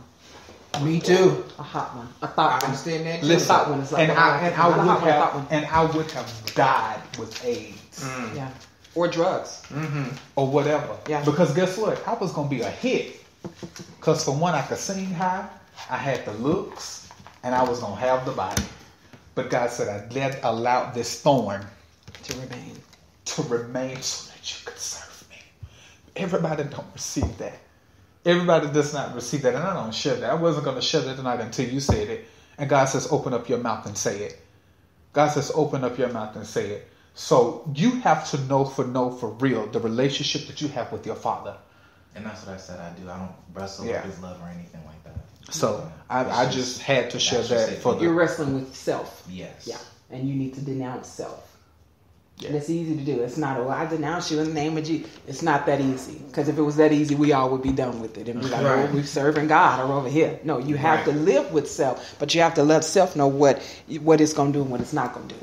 Me too. A hot one. A thought one. I understand that too. Listen, a thought one is like I would have died with AIDS. Yeah. Or drugs. Or whatever. Yeah. Because guess what? I was going to be a hit. Because for one, I could sing high. I had the looks. And I was going to have the body. But God said, I allowed this thorn to remain so that you could serve me. Everybody don't receive that. Everybody does not receive that. And I don't share that. I wasn't going to share that tonight until you said it. And God says, open up your mouth and say it. God says, open up your mouth and say it. So you have to know for real the relationship that you have with your Father. And that's what I said I do. I don't wrestle with his love or anything like that. So I just had to share that for you're wrestling with self. Yes. Yeah. And you need to denounce self. Yeah. And it's easy to do. It's not, I denounce you in the name of Jesus. It's not that easy. Because if it was that easy, we all would be done with it. And be like, oh, we're serving God or over here. No, you have to live with self. But you have to let self know what it's going to do and what it's not going to do.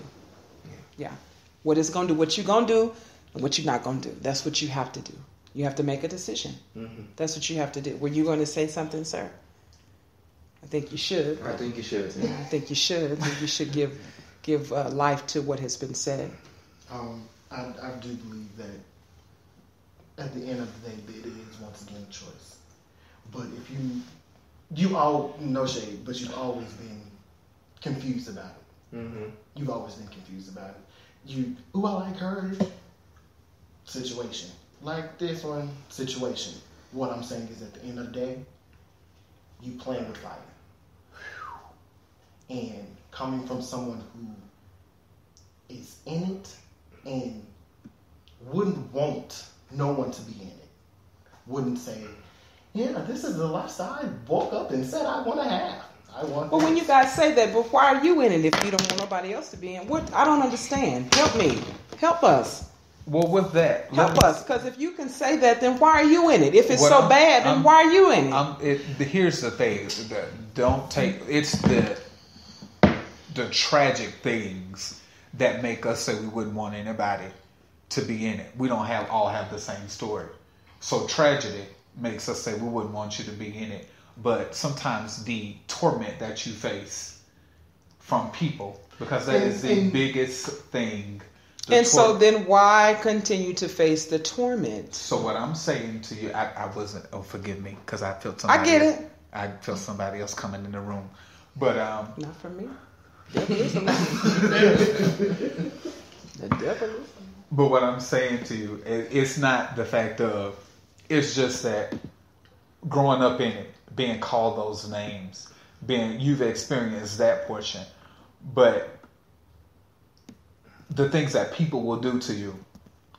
Yeah. What it's going to do, what you're going to do, and what you're not going to do. That's what you have to do. You have to make a decision. That's what you have to do. Were you going to say something, sir? I think you should. I think you should. Yeah, I think you should. I think you should give life to what has been said. I do believe that at the end of the day, it is once again a choice. But if you all, no shade, but you've always been confused about it. You've always been confused about it. I like her situation. Like this one, situation. what I'm saying is, at the end of the day, you playing with fire. And coming from someone who is in it and wouldn't want no one to be in it, wouldn't say, yeah, this is the lifestyle I woke up and said I want to have. Well, when you guys say that, but why are you in it if you don't want nobody else to be in? What? I don't understand. Help me. Help us. Well, with that, help us, because if you can say that, then why are you in it? If it's so bad, then why are you in it? Here's the thing: don't take it's the tragic things that make us say we wouldn't want anybody to be in it. We don't all have the same story. So tragedy makes us say we wouldn't want you to be in it. But sometimes the torment that you face from people, because that is the biggest thing. And so then why continue to face the torment? So what I'm saying to you, I wasn't, forgive me, because I felt somebody I get else, it. I felt somebody else coming in the room. But not for me. Devil is alive. The devil is. But what I'm saying to you, it's not the fact of, it's just that growing up in it, being called those names, you've experienced that portion. But the things that people will do to you,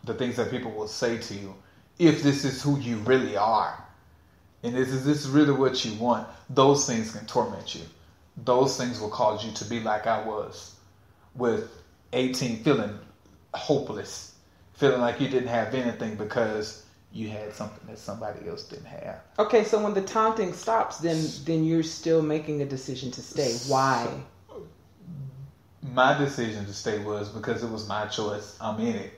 the things that people will say to you, if this is who you really are, and is this really what you want, those things can torment you. Those things will cause you to be like I was with 18, feeling hopeless, feeling like you didn't have anything because you had something that somebody else didn't have. Okay, so when the taunting stops, then you're still making a decision to stay. Why? My decision to stay was because it was my choice. I'm in it.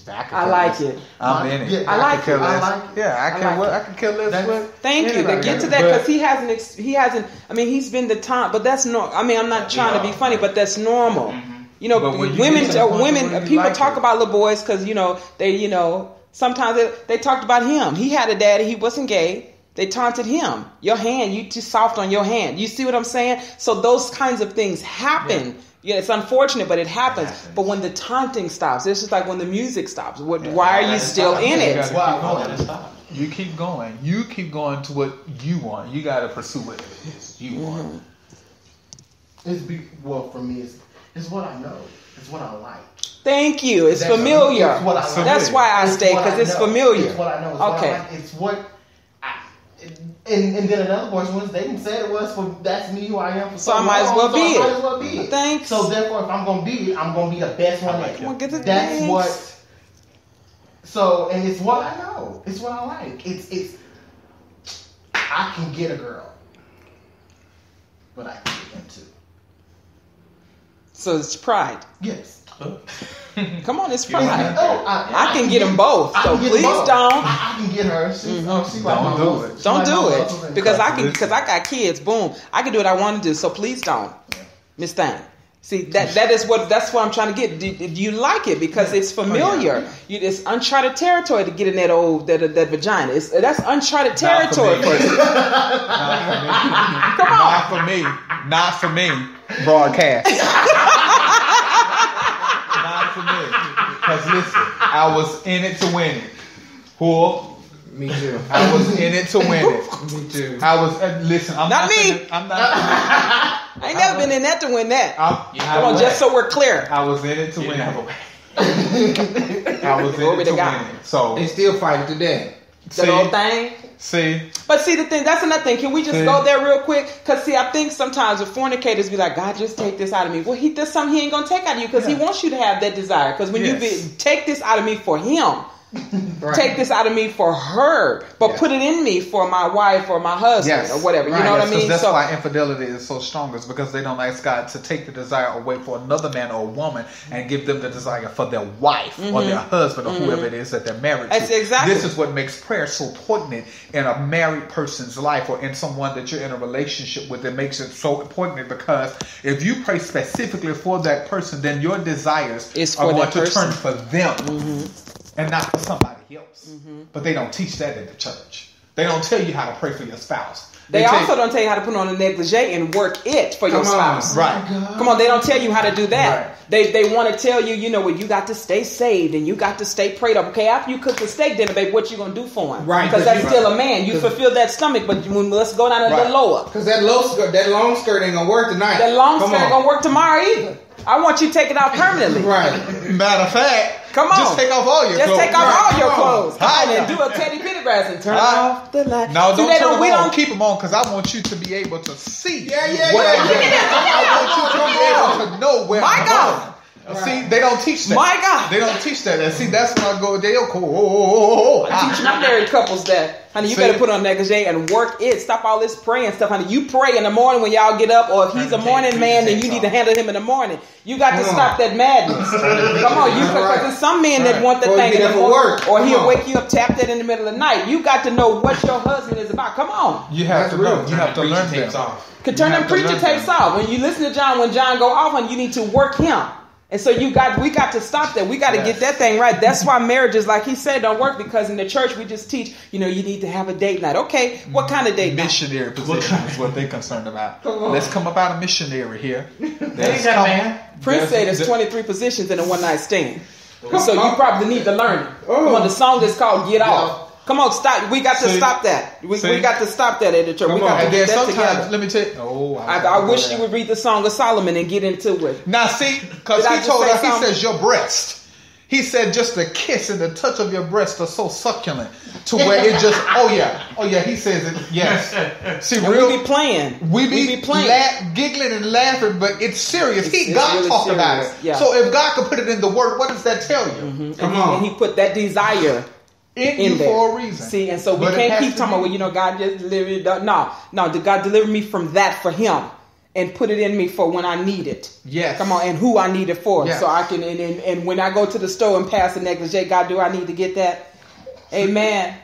I like it. I'm in it. Yeah, I like it. I can care less with. Thank you. To get to that, because he hasn't. I mean, he's been the taunt, but that's no. I mean, I'm not trying to be funny, but that's normal. You know, people talk about little boys because sometimes they talked about him. He had a daddy. He wasn't gay. They taunted him. Your hand, you too soft on your hand. You see what I'm saying? So those kinds of things happen. Yeah, it's unfortunate, but it happens. But when the taunting stops, it's just like when the music stops. Why are you still in it? You keep going. You keep going to what you want. You got to pursue what it is you want. For me, it's what I know. It's what I like. Thank you. It's familiar. It's what I like. That's why I stay, because it's familiar. It's what I know. It's okay. What I like. It's what. And then another portion was they didn't say it was for that's me who I am. So I might as well be it. Might as well be it. Thanks. So therefore, if I'm gonna be it, I'm gonna be the best one. That's what. So and it's what I know. It's what I like. It's. I can get a girl, but I can get them too. So it's pride. Yes. Come on, it's pride. I can get them both. So please don't. I can get her. Don't do it. Don't do it because I got kids. Boom, I can do what I want to do. So please don't, Miss Thang. See that's what I'm trying to get. Do you like it because it's familiar? It's uncharted territory to get in that vagina. That's uncharted territory for you. Come on, not for me. Broadcast. Because listen, I was in it to win it. Who? Me too. I was in it to win it. Me too. I was. Listen, I'm not me. I'm not. I ain't never been in that to win that. Come on, just so we're clear. I was in it to win it. I was in it to win it. So they still fighting today. That old thing. But see the thing, that's another thing. Can we just go there real quick? Because see, I think sometimes the fornicators be like, God, just take this out of me. Well, there's something he ain't gonna take out of you because he wants you to have that desire. Because when you take this out of me for him, take this out of me for her, but put it in me for my wife or my husband or whatever. You know what I mean? That's why infidelity is so strong. Is because they don't ask God to take the desire away for another man or woman and give them the desire for their wife or their husband or whoever it is that they're married to. That's exactly. This is what makes prayer so poignant in a married person's life or in someone that you're in a relationship with. It makes it so poignant because if you pray specifically for that person, then your desires are going to turn for them. And not for somebody else. But they don't teach that in the church. They don't tell you how to pray for your spouse. They also don't tell you how to put on a negligee and work it for your spouse. Right. Come on, they don't tell you how to do that. Right. They want to tell you, you got to stay saved and you got to stay prayed up. Okay, after you cook the steak dinner, babe, what you going to do for him? Right. Because that's still a man. You fulfill that stomach, but let's go down a little lower. Because that long skirt ain't going to work tonight. That long skirt ain't going to work tomorrow either. I want you to take it off permanently. Right. Matter of fact, come on. Just take off all your clothes. Just take off all your clothes. Come on and Hi. do a Teddy Pendergrass and turn off the light. No, See, don't turn them we on. don't Keep them on because I want you to be able to see. Yeah. I want you to be able to know where My I'm God. going. See, they don't teach that. My God. They don't teach that. And see, that's when I go, they'll go, I teach my married couples that, honey, you better put on negligee and work it. Stop all this praying stuff, honey. You pray in the morning when y'all get up, or if he's a morning man, then you need to handle him in the morning. You got to stop that madness. Come on, because there's some men that want the thing in the morning, or he'll wake you up, tap that in the middle of the night. You got to know what your husband is about. Come on. You have to know. You have to learn tapes them. off. Could turn them preacher tapes off. When you listen to John, when John go off on you, need to work him. And so we got to stop that. We got to get that thing right. That's why marriages, like he said, don't work, because in the church we just teach, you need to have a date night. Okay, what kind of date night? Missionary position is what they're concerned about. Let's come up out of missionary here. They got man. Prince said there's 23 positions in a one night stand. So you probably need to learn it. Come on, the song is called Get Off. Come on, stop. We got to stop that. We got to stop that at the church. We got to get that together. Let me tell you. I wish you would read the Song of Solomon and get into it. Now see, because he told us, he says your breast. He said just the kiss and the touch of your breast are so succulent to where it just, oh yeah, he says it, yes. See, and we be playing. We be playing. Giggling and laughing, but it's serious. God really talked serious. about it. Yeah. So if God could put it in the word, what does that tell you? Mm-hmm. Come on. And he put that desire in you there. For a reason. See, and so we can't keep talking about, God just delivered. No, did God deliver me from that for him and put it in me for when I need it? Yes. Come on, and who I need it for. Yes. So I can, and when I go to the store and pass a negligee, God, do I need to get that? Amen.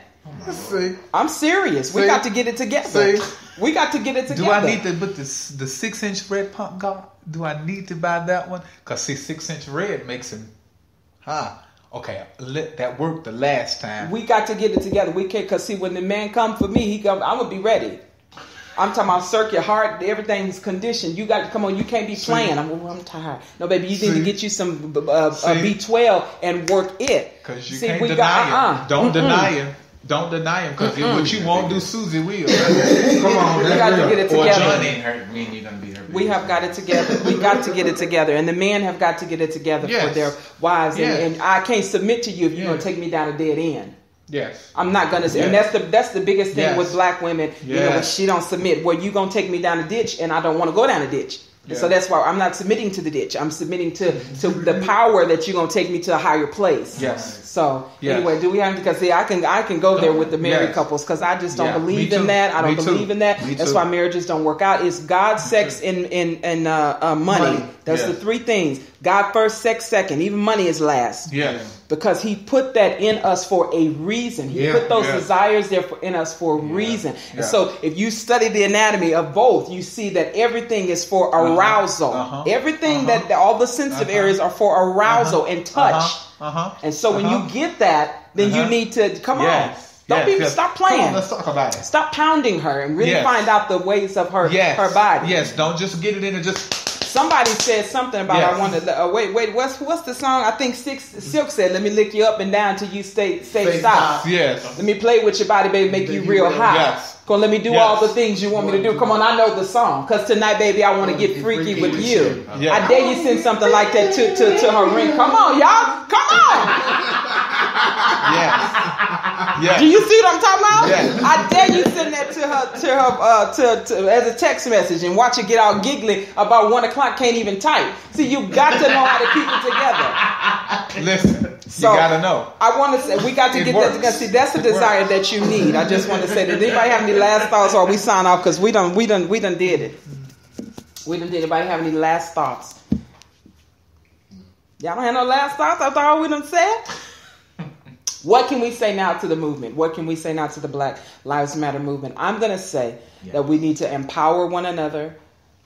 See. I'm serious. We got to get it together. We got to get it together. Do I need to put the 6-inch red pump God? Do I need to buy that one? Because see, 6-inch red makes him, okay, let that work the last time. We got to get it together. We can't, because see, when the man come for me, I'm going to be ready. I'm talking about circuit, heart, everything's conditioned. You got to come on. You can't be playing. I'm tired. No, baby, you need to get you some B12 and work it. Because you can't deny him. Don't deny him. Don't deny him, because what you won't do, Susie will. Come on, we got to get it together. Or Johnny and her, me and you gonna be her. We have got it together. We got to get it together, and the men have got to get it together for their wives. And I can't submit to you if you're gonna take me down a dead end. Yes, I'm not gonna. And that's the biggest thing with black women. When she don't submit, well, you gonna take me down a ditch, and I don't want to go down a ditch. Yeah. So that's why I'm not submitting to the ditch. I'm submitting to the power that you're gonna take me to a higher place. Yes. So anyway, do we have to? Because see, I can go there with the married couples, because I just don't believe in that. I don't believe in that. That's why marriages don't work out. It's God, sex, and money. That's the three things. God first, sex second. Even money is last. Yeah. Because he put that in us for a reason. He put those desires there in us for a reason. Yeah. And so if you study the anatomy of both, you see that everything is for arousal. Everything that all the sensitive areas are for arousal and touch. And so when you get that, then you need to come on. Stop playing. Come on, let's talk about it. Stop pounding her and really find out the ways of her body. Yes, don't just get it in and just. Somebody said something about I wanted. Wait. What's the song? I think Silk said, "Let me lick you up and down till you stay stop." Yes. Let me play with your body, baby, make you real hot. Yes. Come on, let me do all the things you want me to do. Come on, I know the song. Because tonight, baby, I want to get freaky with you. Yeah. I dare you send something like that to her ring. Come on, y'all. Come on. Yes. Do you see what I'm talking about? Yes. I dare you send that to her as a text message and watch her get all giggly about 1 o'clock, can't even type. See, you got to know how to keep it together. Listen, so, you got to know. I want to say, we got to get that together. See, that's the desire that you need. I just want to say that. Anybody have any last thoughts, or we sign off, because we done did it. We done did. Anybody have any last thoughts? Y'all don't have no last thoughts after all we done said? What can we say now to the movement? What can we say now to the Black Lives Matter movement? I'm going to say that we need to empower one another.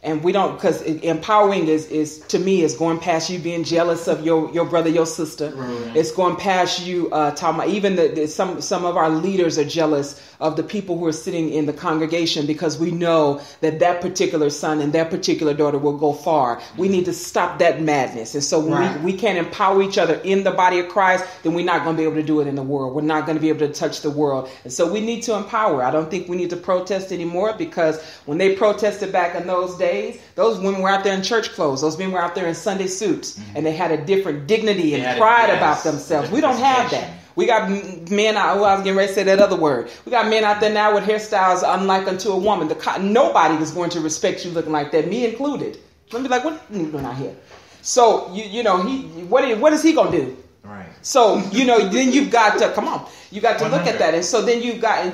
And we don't, because empowering is to me is going past you being jealous of your brother, your sister. Right. It's going past you talking about even some of our leaders are jealous of the people who are sitting in the congregation because we know that particular son and that particular daughter will go far. We need to stop that madness. And so when we can't empower each other in the body of Christ, then we're not going to be able to do it in the world. We're not going to be able to touch the world. And so we need to empower. I don't think we need to protest anymore, because when they protested back in those days, those women were out there in church clothes. Those men were out there in Sunday suits, and they had a different dignity and pride about themselves. We don't have that. We got men out. I was getting ready to say that other word. We got men out there now with hairstyles unlike unto a woman. Nobody is going to respect you looking like that, me included. Let me be like, what are you doing out here? So you know, what is he gonna do? Right. So then you've got to come on. You got to 100. Look at that, and so then you've got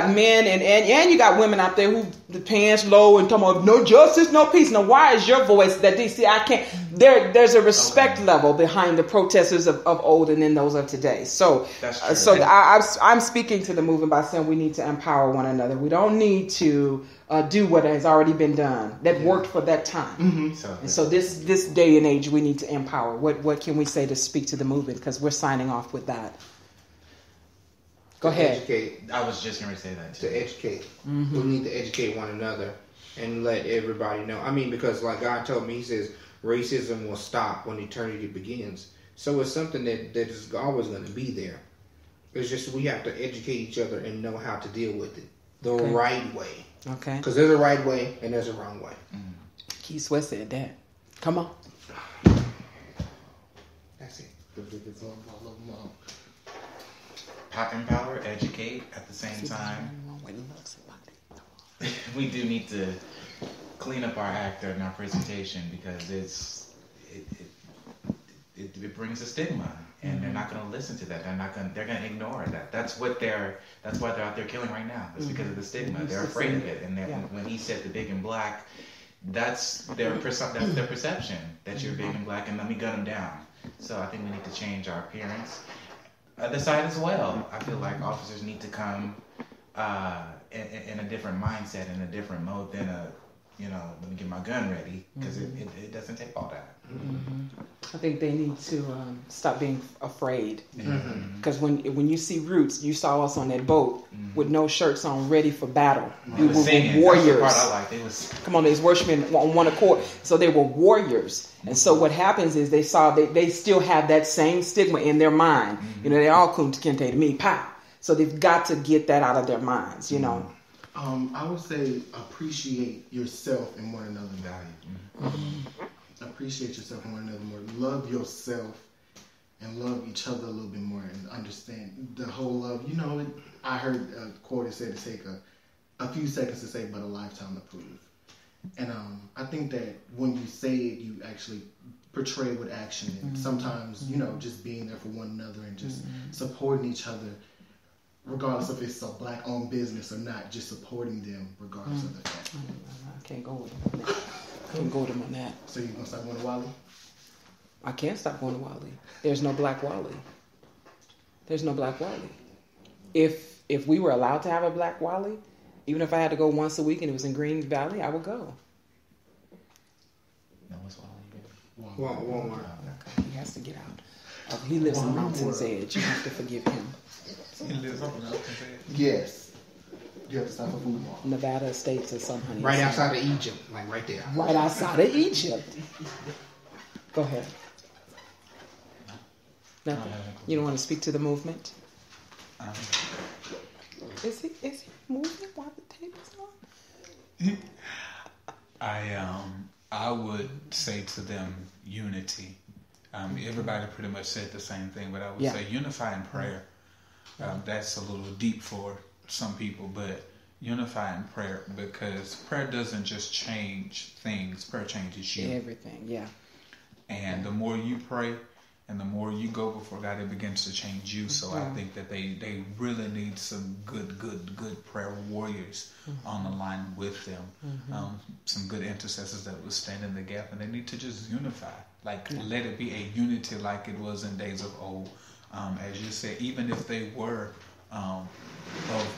men and you got women out there who the pants low and talking about no justice, no peace. Now, why is your voice that DC? I can't. There's a respect level behind the protesters of old and then those of today. So that's true. So I'm speaking to the movement by saying we need to empower one another. We don't need to do what has already been done that worked for that time. Mm-hmm. And so this day and age, we need to empower. What can we say to speak to the movement? Because we're signing off with that. Go ahead. Educate. I was just going to say that too. To educate. We need to educate one another and let everybody know. I mean, because like God told me, He says racism will stop when eternity begins. So it's something that is always going to be there. It's just we have to educate each other and know how to deal with it the right way. Okay. Because there's a right way and there's a wrong way. Keith Sweat said that. Come on. That's it. Empower, educate at the same time. We do need to clean up our act and our presentation, because it brings a stigma, and they're not going to listen to that. They're going to ignore that. That's why they're out there killing right now. It's because of the stigma. They're afraid of it. And when he said the big and black, that's their perception that you're big and black, and let me gun them down. So I think we need to change our appearance. Other side as well. I feel like officers need to come in a different mindset, in a different mode than let me get my gun ready, because it doesn't take all that. I think they need to stop being afraid, because when you see Roots, you saw us on that boat with no shirts on, ready for battle. We were warriors. That's the part I like. Come on, there's worshipmen on one accord, so they were warriors. And so what happens is they still have that same stigma in their mind. They all kunta kinte to me, pow. So they've got to get that out of their minds. I would say appreciate yourself and one another. Value. Appreciate yourself and one another more. Love yourself and love each other a little bit more, and understand the whole love. I heard a quote that said to take a few seconds to say, but a lifetime to prove. And I think that when you say it, you actually portray it with action. And sometimes, just being there for one another and just supporting each other, regardless if it's a black-owned business or not, just supporting them regardless of the fact. I can't go with them on that. Can't go with them on that. So you're going to stop going to Wally? I can't stop going to Wally. There's no Black Wally. There's no Black Wally. If we were allowed to have a Black Wally, even if I had to go once a week and it was in Green Valley, I would go. No, it's Wally. Walmart. Okay, he has to get out. He lives on Mountain's Edge. You have to forgive him. He lives on Mountain's Edge. Yes. You have to stop for food. Nevada Estates or some honey. Right outside of Egypt, like right there. Right outside of Egypt. Go ahead. Nothing. You don't want to speak to the movement? Is he moving while the tape is on? I would say to them unity. Everybody pretty much said the same thing, but I would say unify in prayer. That's a little deep for some people, but unify in prayer, because prayer doesn't just change things. Prayer changes you. Everything, yeah. And the more you pray and the more you go before God, it begins to change you. So I think that they really need some good prayer warriors on the line with them. Some good intercessors that will stand in the gap, and they need to just unify. Let it be a unity like it was in days of old. As you said, even if they were of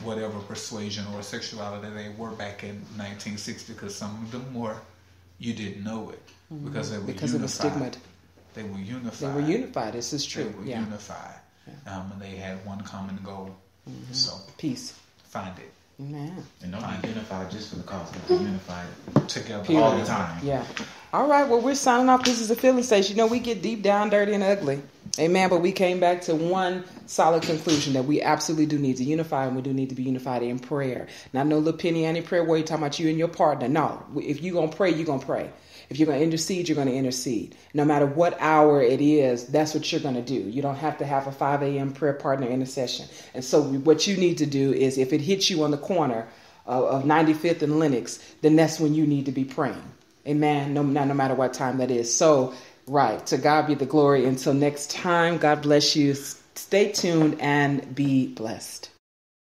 whatever persuasion or sexuality they were back in 1960, because some of them were, you didn't know it because they were because unified. of the stigma. They were unified. They were unified. This is true. They were unified. And they had one common goal. So peace. Find it. Amen. And don't be unified just for the cause, but be unified together all the time. Yeah. All right. Well, we're signing off. This is the Filling Station. You know, we get deep down, dirty, and ugly. Amen. But we came back to one solid conclusion that we absolutely do need to unify, and we do need to be unified in prayer. Not no little penny ante prayer where you're talking about you and your partner. No. If you're going to pray, you're going to pray. If you're going to intercede, you're going to intercede. No matter what hour it is, that's what you're going to do. You don't have to have a 5 a.m. prayer partner intercession. And so what you need to do is if it hits you on the corner of 95th and Lenox, then that's when you need to be praying. Amen. No matter what time that is. So, right. To God be the glory. Until next time, God bless you. Stay tuned and be blessed.